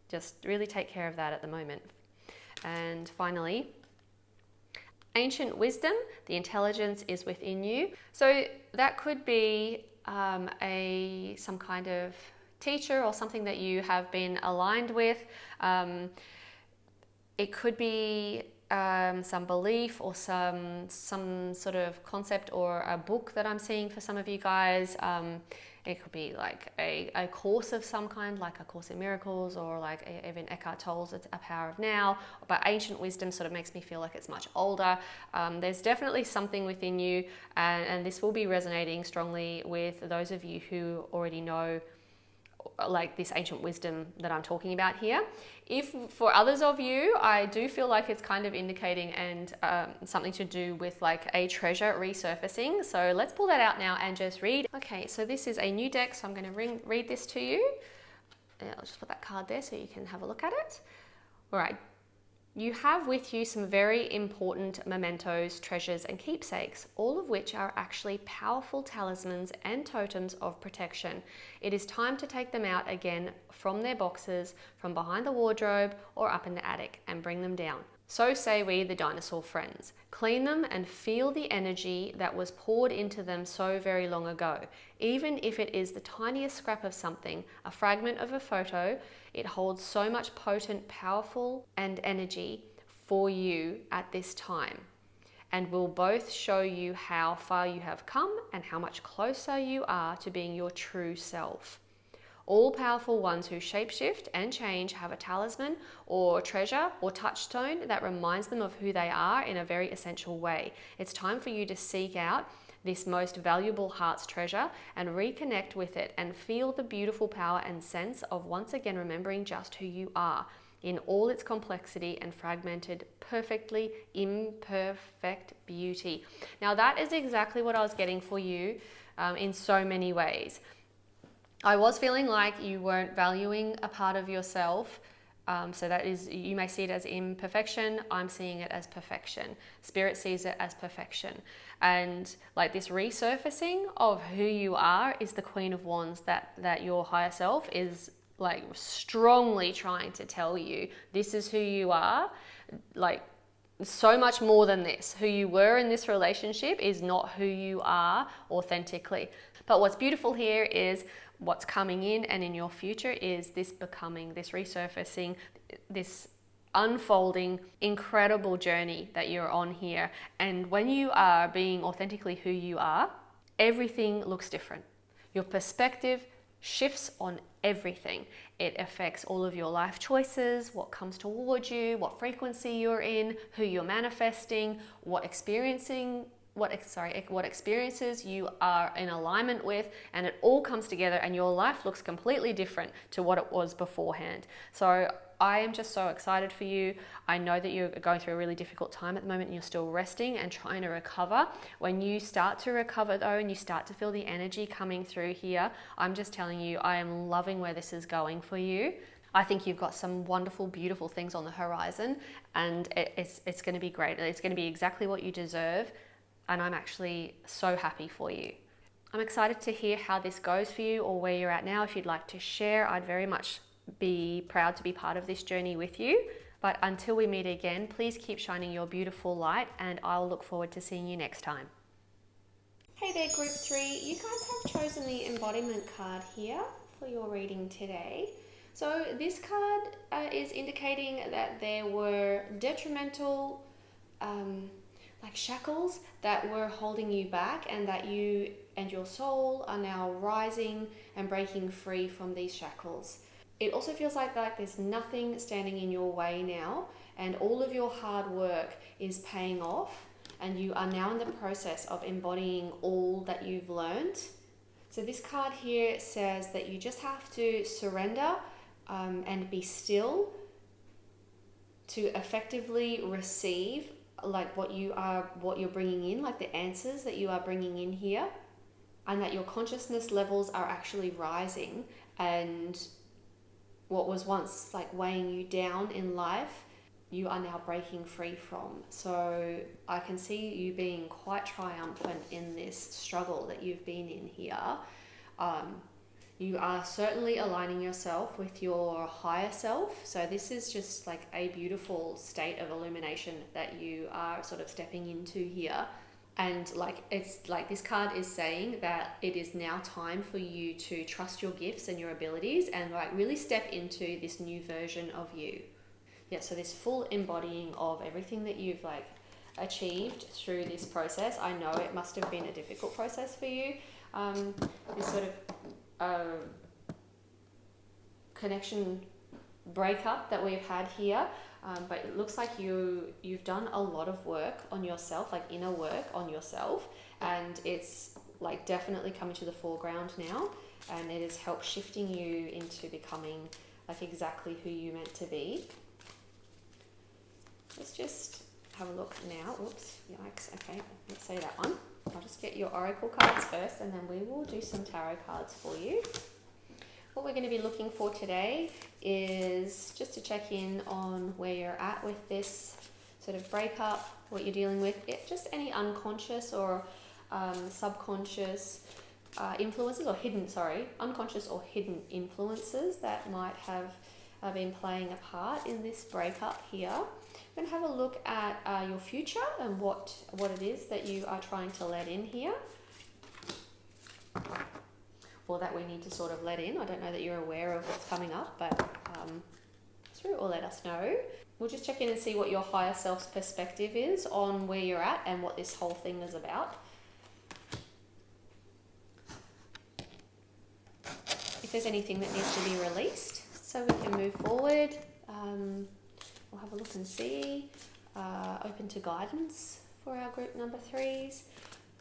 Just really take care of that at the moment. And finally, ancient wisdom, the intelligence is within you. So that could be some kind of teacher or something that you have been aligned with. It could be some belief or some sort of concept or a book that I'm seeing for some of you guys. It could be like a course of some kind, like a Course in Miracles, or like even Eckhart Tolle's A Power of Now. But ancient wisdom sort of makes me feel like it's much older. There's definitely something within you, and this will be resonating strongly with those of you who already know like this ancient wisdom that I'm talking about here. If for others of you, I do feel like it's kind of indicating and something to do with like a treasure resurfacing. So let's pull that out now and just read. Okay, so this is a new deck, so I'm going to read this to you. I'll just put that card there so you can have a look at it. All right. You have with you some very important mementos, treasures, and keepsakes, all of which are actually powerful talismans and totems of protection. It is time to take them out again from their boxes, from behind the wardrobe, or up in the attic, and bring them down. So say we, the dinosaur friends. Clean them and feel the energy that was poured into them so very long ago. Even if it is the tiniest scrap of something, a fragment of a photo, it holds so much potent, powerful, and energy for you at this time, and will both show you how far you have come and how much closer you are to being your true self. All powerful ones who shapeshift and change have a talisman or treasure or touchstone that reminds them of who they are in a very essential way. It's time for you to seek out this most valuable heart's treasure and reconnect with it and feel the beautiful power and sense of once again remembering just who you are in all its complexity and fragmented, perfectly imperfect beauty. Now that is exactly what I was getting for you in so many ways. I was feeling like you weren't valuing a part of yourself. So that is, you may see it as imperfection. I'm seeing it as perfection. Spirit sees it as perfection. And like this resurfacing of who you are is the Queen of Wands that your higher self is like strongly trying to tell you. This is who you are. Like so much more than this. Who you were in this relationship is not who you are authentically. But what's beautiful here is what's coming in and in your future is this becoming, this resurfacing, this unfolding, incredible journey that you're on here. And when you are being authentically who you are, everything looks different. Your perspective shifts on everything. It affects all of your life choices, what comes towards you, what frequency you're in, who you're manifesting, what experiences you are in alignment with, and it all comes together and your life looks completely different to what it was beforehand. So I am just so excited for you. I know that you're going through a really difficult time at the moment and you're still resting and trying to recover. When you start to recover though, and you start to feel the energy coming through here, I'm just telling you, I am loving where this is going for you. I think you've got some wonderful, beautiful things on the horizon, and it's going to be great. It's going to be exactly what you deserve. And I'm actually so happy for you. I'm excited to hear how this goes for you or where you're at now. If you'd like to share, I'd very much be proud to be part of this journey with you. But until we meet again, please keep shining your beautiful light, and I'll look forward to seeing you next time. Hey there, Group 3. You guys have chosen the embodiment card here for your reading today. So this card is indicating that there were detrimental like shackles that were holding you back, and that you and your soul are now rising and breaking free from these shackles. It also feels like there's nothing standing in your way now, and all of your hard work is paying off, and you are now in the process of embodying all that you've learned. So this card here says that you just have to surrender and be still to effectively receive like what you're bringing in, like the answers that you are bringing in here, and that your consciousness levels are actually rising, and what was once like weighing you down in life you are now breaking free from. So I can see you being quite triumphant in this struggle that you've been in here. You are certainly aligning yourself with your higher self. So this is just like a beautiful state of illumination that you are sort of stepping into here. And like, it's like this card is saying that it is now time for you to trust your gifts and your abilities and like really step into this new version of you. Yeah, so this full embodying of everything that you've like achieved through this process. I know it must have been a difficult process for you. This sort of connection breakup that we've had here. But it looks like you've done a lot of work on yourself, like inner work on yourself, and it's like definitely coming to the foreground now, and it has helped shifting you into becoming like exactly who you're meant to be. Let's just have a look now. Oops, yikes. Okay, let's say that one. I'll just get your oracle cards first, and then we will do some tarot cards for you. What we're going to be looking for today is just to check in on where you're at with this sort of breakup, what you're dealing with, just any unconscious or subconscious influences or unconscious or hidden influences that might have been playing a part in this breakup here. We're going to have a look at your future and what it is that you are trying to let in here, or that we need to sort of let in. I don't know that you're aware of what's coming up, but Spirit will let us know. We'll just check in and see what your higher self's perspective is on where you're at and what this whole thing is about. If there's anything that needs to be released, so we can move forward. We'll have a look and see. Open to guidance for our group number 3s.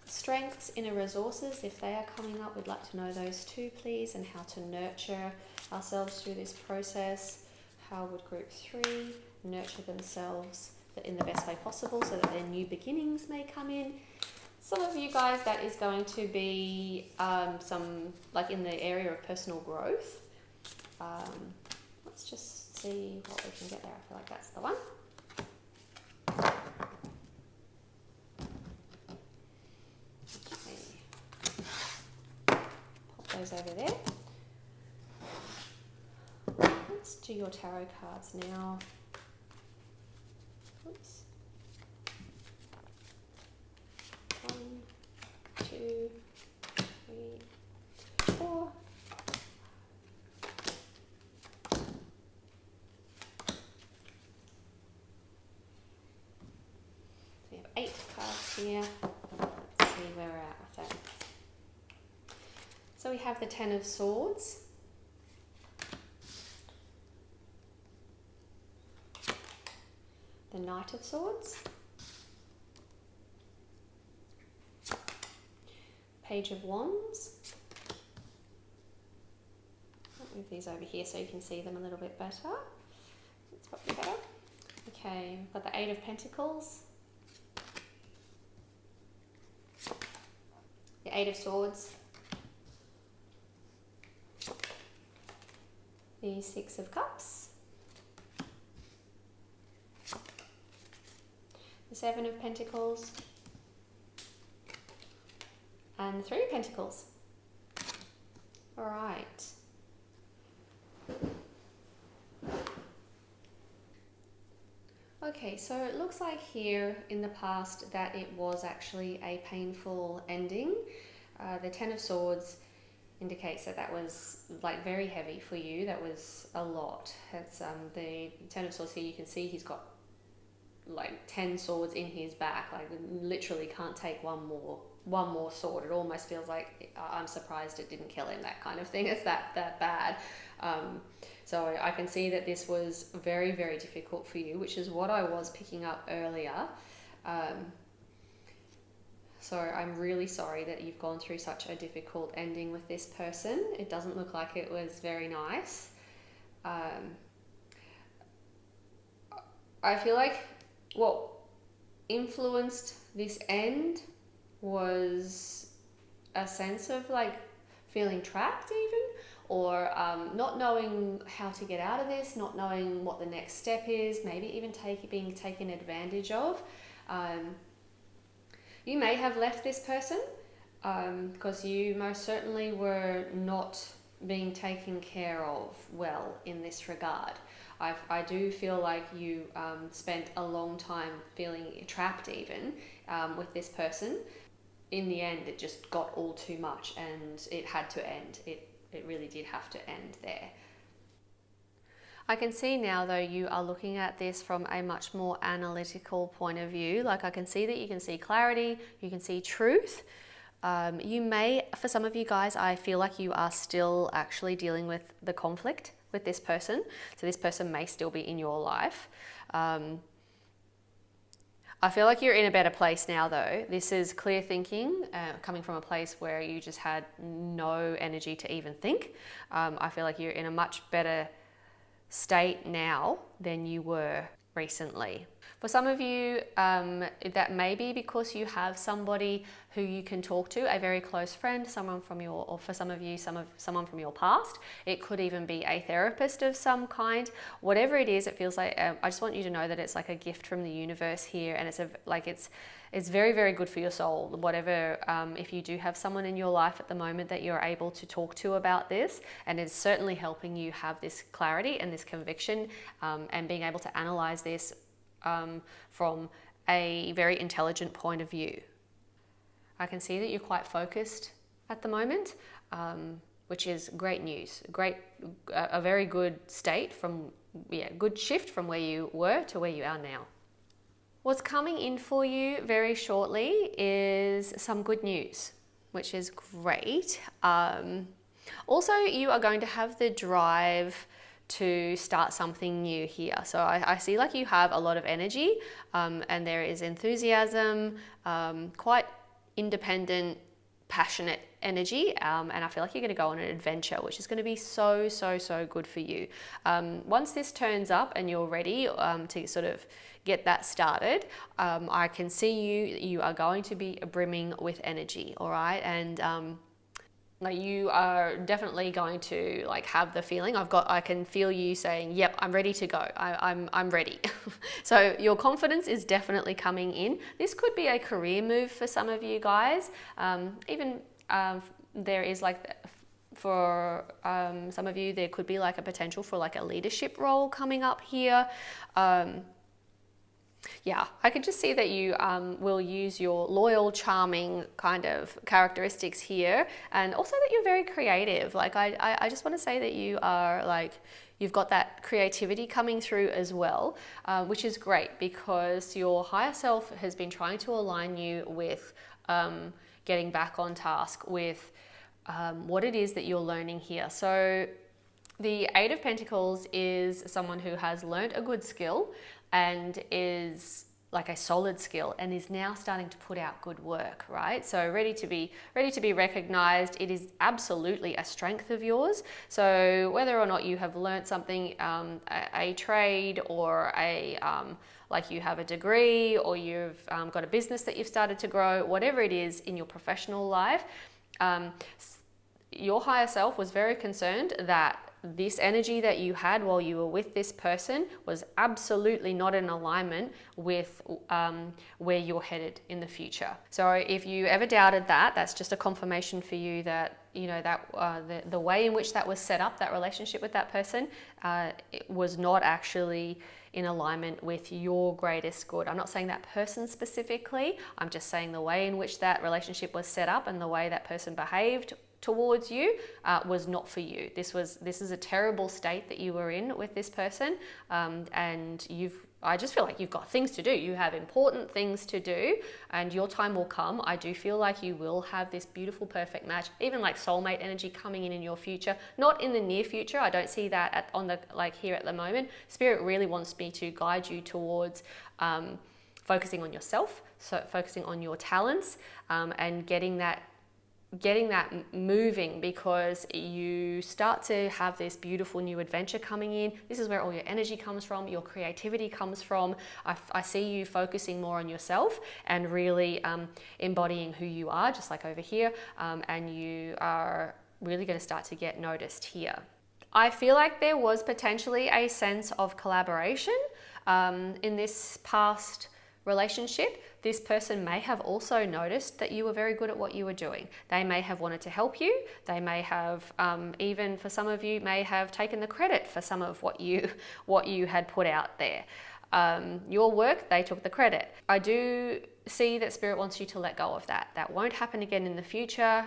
Strengths, inner resources, if they are coming up, we'd like to know those too, please, and how to nurture ourselves through this process. How would group 3 nurture themselves in the best way possible so that their new beginnings may come in? Some of you guys, that is going to be some, like in the area of personal growth. Let's just see what we can get there. I feel like that's the one. Those over there. Let's do your tarot cards now. Oops. 1, 2, 3, 4. We have 8 cards here. Let's see where we're at with that. So we have the 10 of Swords, the Knight of Swords, Page of Wands. I'll move these over here so you can see them a little bit better. That's probably better. Okay, we've got the 8 of Pentacles, the 8 of Swords, the 6 of Cups, the 7 of Pentacles, and 3 of Pentacles. All right. Okay, so it looks like here in the past that it was actually a painful ending. The 10 of Swords indicates that was like very heavy for you. That was a lot. It's the 10 of Swords here, you can see he's got like 10 swords in his back, like literally can't take one more sword. It almost feels like I'm surprised it didn't kill him, that kind of thing. It's that bad. So I can see that this was very, very difficult for you, which is what I was picking up earlier. So I'm really sorry that you've gone through such a difficult ending with this person. It doesn't look like it was very nice. I feel like what influenced this end was a sense of like feeling trapped even, or not knowing how to get out of this, not knowing what the next step is, maybe even being taken advantage of. You may have left this person because you most certainly were not being taken care of well in this regard. I do feel like you spent a long time feeling trapped even with this person. In the end, it just got all too much and it had to end. It really did have to end there. I can see now though you are looking at this from a much more analytical point of view. Like I can see that you can see clarity, you can see truth. You may, for some of you guys, I feel like you are still actually dealing with the conflict with this person. So this person may still be in your life. I feel like you're in a better place now though. This is clear thinking, coming from a place where you just had no energy to even think. I feel like you're in a much better state now than you were recently. For some of you, that may be because you have somebody who you can talk to, a very close friend, someone from your, or for some of you, someone from your past. It could even be a therapist of some kind. Whatever it is, it feels like, I just want you to know that it's like a gift from the universe here, and it's very, very good for your soul. Whatever, if you do have someone in your life at the moment that you're able to talk to about this, and it's certainly helping you have this clarity and this conviction, and being able to analyze this from a very intelligent point of view. I can see that you're quite focused at the moment, which is great news. A very good state good shift from where you were to where you are now. What's coming in for you very shortly is some good news, which is great. Also, you are going to have the drive to start something new here. So I see like you have a lot of energy, and there is enthusiasm, quite independent, passionate energy, and I feel like you're going to go on an adventure, which is going to be so good for you. Once this turns up and you're ready to sort of get that started, I can see you are going to be brimming with energy, all right? And you are definitely going to like have the feeling. I can feel you saying, "Yep, I'm ready to go. I'm ready." So your confidence is definitely coming in. This could be a career move for some of you guys. There is like, for some of you, there could be like a potential for like a leadership role coming up here. Yeah, I could just see that you will use your loyal, charming kind of characteristics here, and also that you're very creative. Like I just want to say that you are like, you've got that creativity coming through as well, which is great because your higher self has been trying to align you with getting back on task with what it is that you're learning here. So the Eight of Pentacles is someone who has learned a good skill and is like a solid skill and is now starting to put out good work, right? So ready to be recognized. It is absolutely a strength of yours. So whether or not you have learned something, a trade or like you have a degree or you've got a business that you've started to grow, whatever it is in your professional life, your higher self was very concerned that this energy that you had while you were with this person was absolutely not in alignment with where you're headed in the future. So if you ever doubted that, that's just a confirmation for you that, you know, that the way in which that was set up, that relationship with that person, it was not actually in alignment with your greatest good. I'm not saying that person specifically, I'm just saying the way in which that relationship was set up and the way that person behaved towards you was not for you. This is a terrible state that you were in with this person, and I just feel like you've got things to do. You have important things to do, and your time will come. I do feel like you will have this beautiful, perfect match, even like soulmate energy coming in your future. Not in the near future. I don't see that here at the moment. Spirit really wants me to guide you towards focusing on yourself, so focusing on your talents, and getting that moving, because you start to have this beautiful new adventure coming in. This is where all your energy comes from, your creativity comes from. I see you focusing more on yourself and really embodying who you are, just like over here, and you are really going to start to get noticed here. I feel like there was potentially a sense of collaboration in this past relationship. This person may have also noticed that you were very good at what you were doing. They may have wanted to help you. They may have, even for some of you, may have taken the credit for some of what you had put out there. Your work, they took the credit. I do see that Spirit wants you to let go of that. That won't happen again in the future.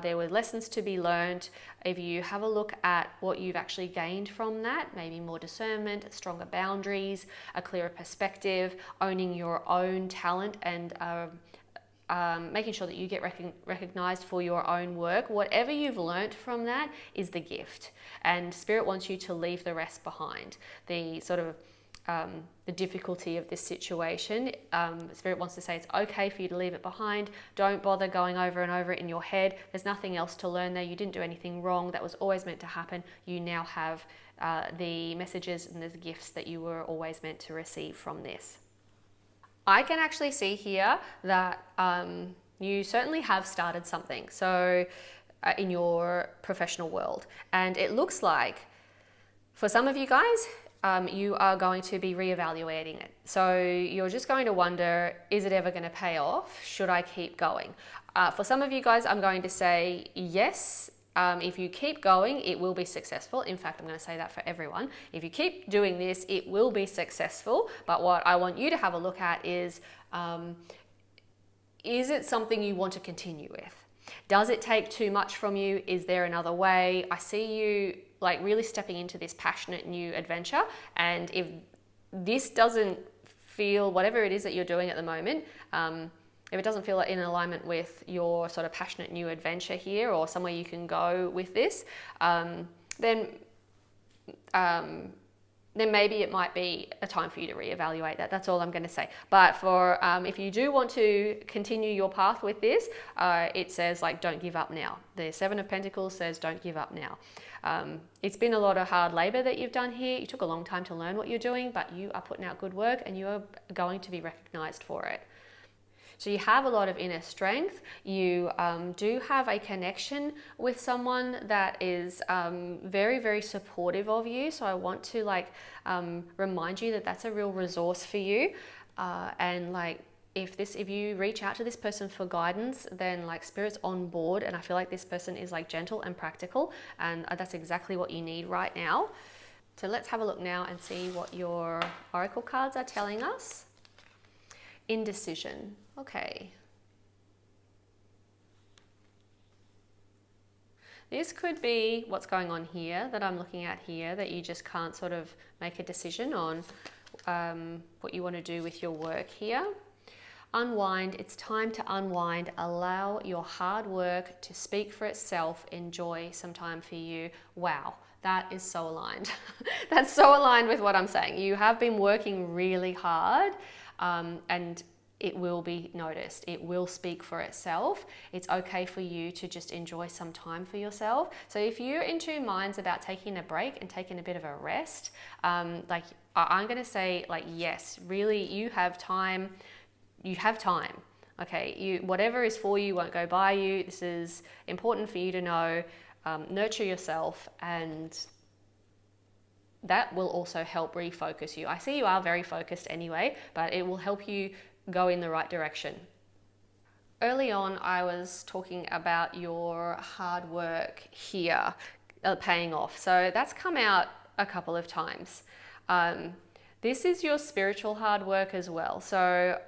There were lessons to be learned. If you have a look at what you've actually gained from that, maybe more discernment, stronger boundaries, a clearer perspective, owning your own talent, and making sure that you get recognized for your own work. Whatever you've learnt from that is the gift. And Spirit wants you to leave the rest behind. The sort of the difficulty of this situation. Spirit wants to say it's okay for you to leave it behind. Don't bother going over and over it in your head. There's nothing else to learn there. You didn't do anything wrong. That was always meant to happen. You now have the messages and the gifts that you were always meant to receive from this. I can actually see here that you certainly have started something. So in your professional world. And it looks like for some of you guys, you are going to be reevaluating it. So you're just going to wonder, is it ever going to pay off? Should I keep going? For some of you guys, I'm going to say yes. If you keep going, it will be successful. In fact, I'm going to say that for everyone. If you keep doing this, it will be successful. But what I want you to have a look at is it something you want to continue with? Does it take too much from you? Is there another way? I see you like really stepping into this passionate new adventure. And if this doesn't feel, whatever it is that you're doing at the moment, if it doesn't feel in alignment with your sort of passionate new adventure here, or somewhere you can go with this, then maybe it might be a time for you to reevaluate that. That's all I'm going to say. But for if you do want to continue your path with this, it says like, don't give up now. The Seven of Pentacles says, don't give up now. It's been a lot of hard labor that you've done here. You took a long time to learn what you're doing, but you are putting out good work and you are going to be recognized for it. So you have a lot of inner strength. You do have a connection with someone that is very, very supportive of you. So I want to remind you that that's a real resource for you. And like, if you reach out to this person for guidance, then like Spirit's on board. And I feel like this person is like gentle and practical. And that's exactly what you need right now. So let's have a look now and see what your oracle cards are telling us. Indecision. Okay. This could be what's going on here that I'm looking at here, that you just can't sort of make a decision on what you want to do with your work here. Unwind. It's time to unwind. Allow your hard work to speak for itself. Enjoy some time for you. Wow. That is so aligned. That's so aligned with what I'm saying. You have been working really hard and it will be noticed. It will speak for itself. It's okay for you to just enjoy some time for yourself. So if you're in two minds about taking a break and taking a bit of a rest, like I'm going to say like, yes, really you have time. You have time. Okay. Whatever is for you won't go by you. This is important for you to know. Nurture yourself, and that will also help refocus you. I see you are very focused anyway, but it will help you go in the right direction. Early on, I was talking about your hard work here paying off. So that's come out a couple of times. This is your spiritual hard work as well. So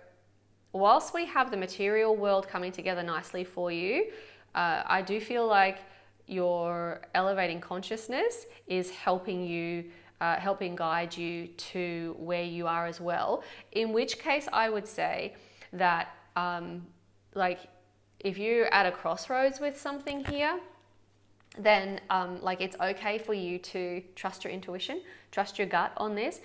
whilst we have the material world coming together nicely for you, I do feel like your elevating consciousness is helping you helping guide you to where you are as well. In which case I would say that like if you're at a crossroads with something here, then like it's okay for you to trust your intuition, trust your gut on this.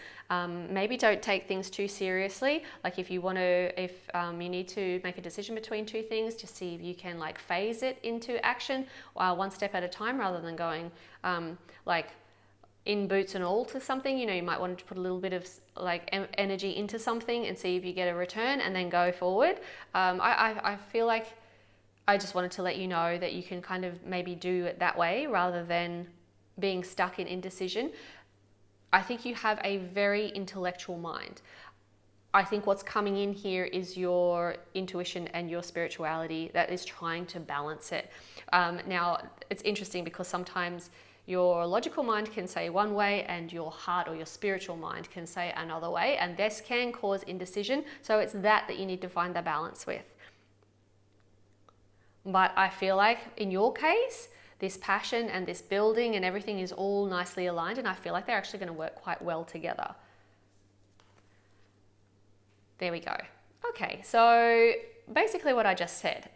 Maybe don't take things too seriously. Like if you want to, if you need to make a decision between two things, just see if you can like phase it into action one step at a time, rather than going like in boots and all to something. You know, you might want to put a little bit of like energy into something and see if you get a return and then go forward. I feel like I just wanted to let you know that you can kind of maybe do it that way rather than being stuck in indecision. I think you have a very intellectual mind. I think what's coming in here is your intuition and your spirituality that is trying to balance it. Now, it's interesting because sometimes your logical mind can say one way and your heart or your spiritual mind can say another way, and this can cause indecision. So it's that you need to find the balance with. But I feel like in your case, this passion and this building and everything is all nicely aligned, and I feel like they're actually going to work quite well together. There we go. Okay, so basically what I just said.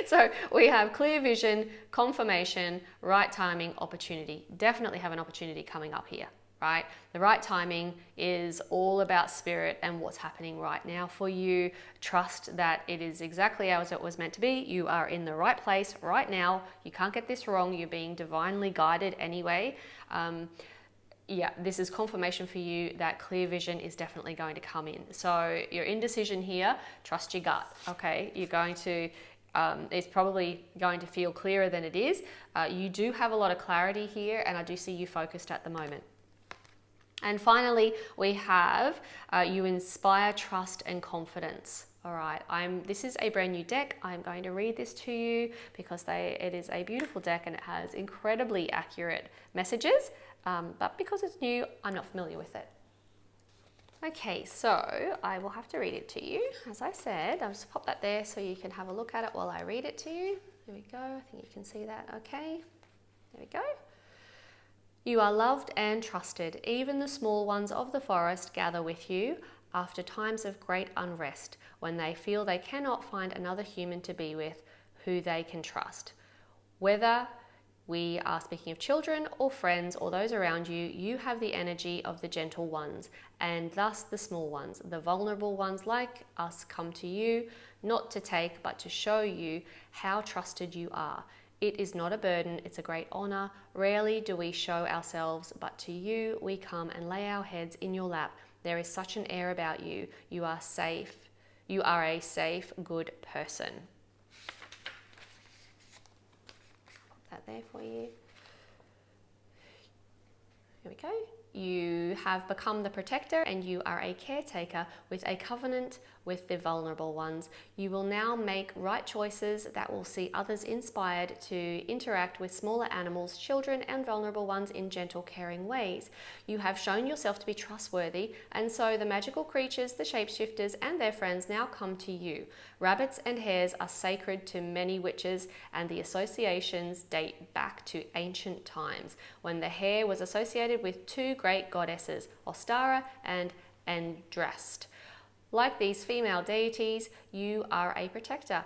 So we have clear vision, confirmation, right timing, opportunity. Definitely have an opportunity coming up here, right? The right timing is all about spirit and what's happening right now for you. Trust that it is exactly as it was meant to be. You are in the right place right now. You can't get this wrong. You're being divinely guided anyway. Yeah, this is confirmation for you that clear vision is definitely going to come in. So your indecision here, trust your gut, okay? You're going to, it's probably going to feel clearer than it is. You do have a lot of clarity here, and I do see you focused at the moment. And finally, we have you inspire trust and confidence. All right, this is a brand new deck. I'm going to read this to you because it is a beautiful deck and it has incredibly accurate messages. But because it's new, I'm not familiar with it. Okay, so I will have to read it to you. As I said, I'll just pop that there so you can have a look at it while I read it to you. There we go. I think you can see that okay. There we go. You are loved and trusted. Even the small ones of the forest gather with you after times of great unrest, when they feel they cannot find another human to be with who they can trust. Whether we are speaking of children or friends or those around you, you have the energy of the gentle ones, and thus the small ones. The vulnerable ones like us come to you, not to take, but to show you how trusted you are. It is not a burden, it's a great honor. Rarely do we show ourselves, but to you we come and lay our heads in your lap. There is such an air about you. You are safe. You are a safe, good person. That there for you. Here we go. You have become the protector and you are a caretaker with a covenant with the vulnerable ones. You will now make right choices that will see others inspired to interact with smaller animals, children and vulnerable ones in gentle, caring ways. You have shown yourself to be trustworthy, and so the magical creatures, the shapeshifters and their friends now come to you. Rabbits and hares are sacred to many witches, and the associations date back to ancient times, when the hare was associated with two great goddesses, Ostara and Andraste. Like these female deities, you are a protector.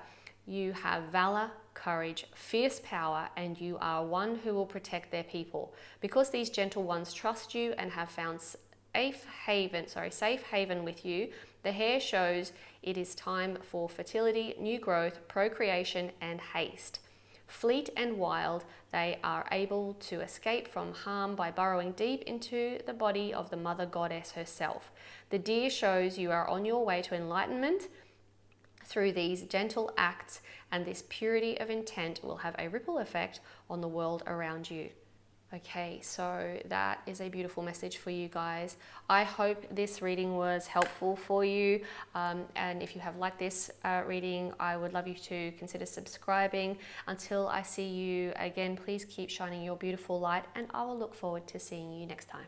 You have valor, courage, fierce power, and you are one who will protect their people. Because these gentle ones trust you and have found safe haven with you, the hare shows it is time for fertility, new growth, procreation, and haste. Fleet and wild, they are able to escape from harm by burrowing deep into the body of the mother goddess herself. The deer shows you are on your way to enlightenment through these gentle acts, and this purity of intent will have a ripple effect on the world around you. Okay, so that is a beautiful message for you guys. I hope this reading was helpful for you. And if you have liked this reading, I would love you to consider subscribing. Until I see you again, please keep shining your beautiful light, and I will look forward to seeing you next time.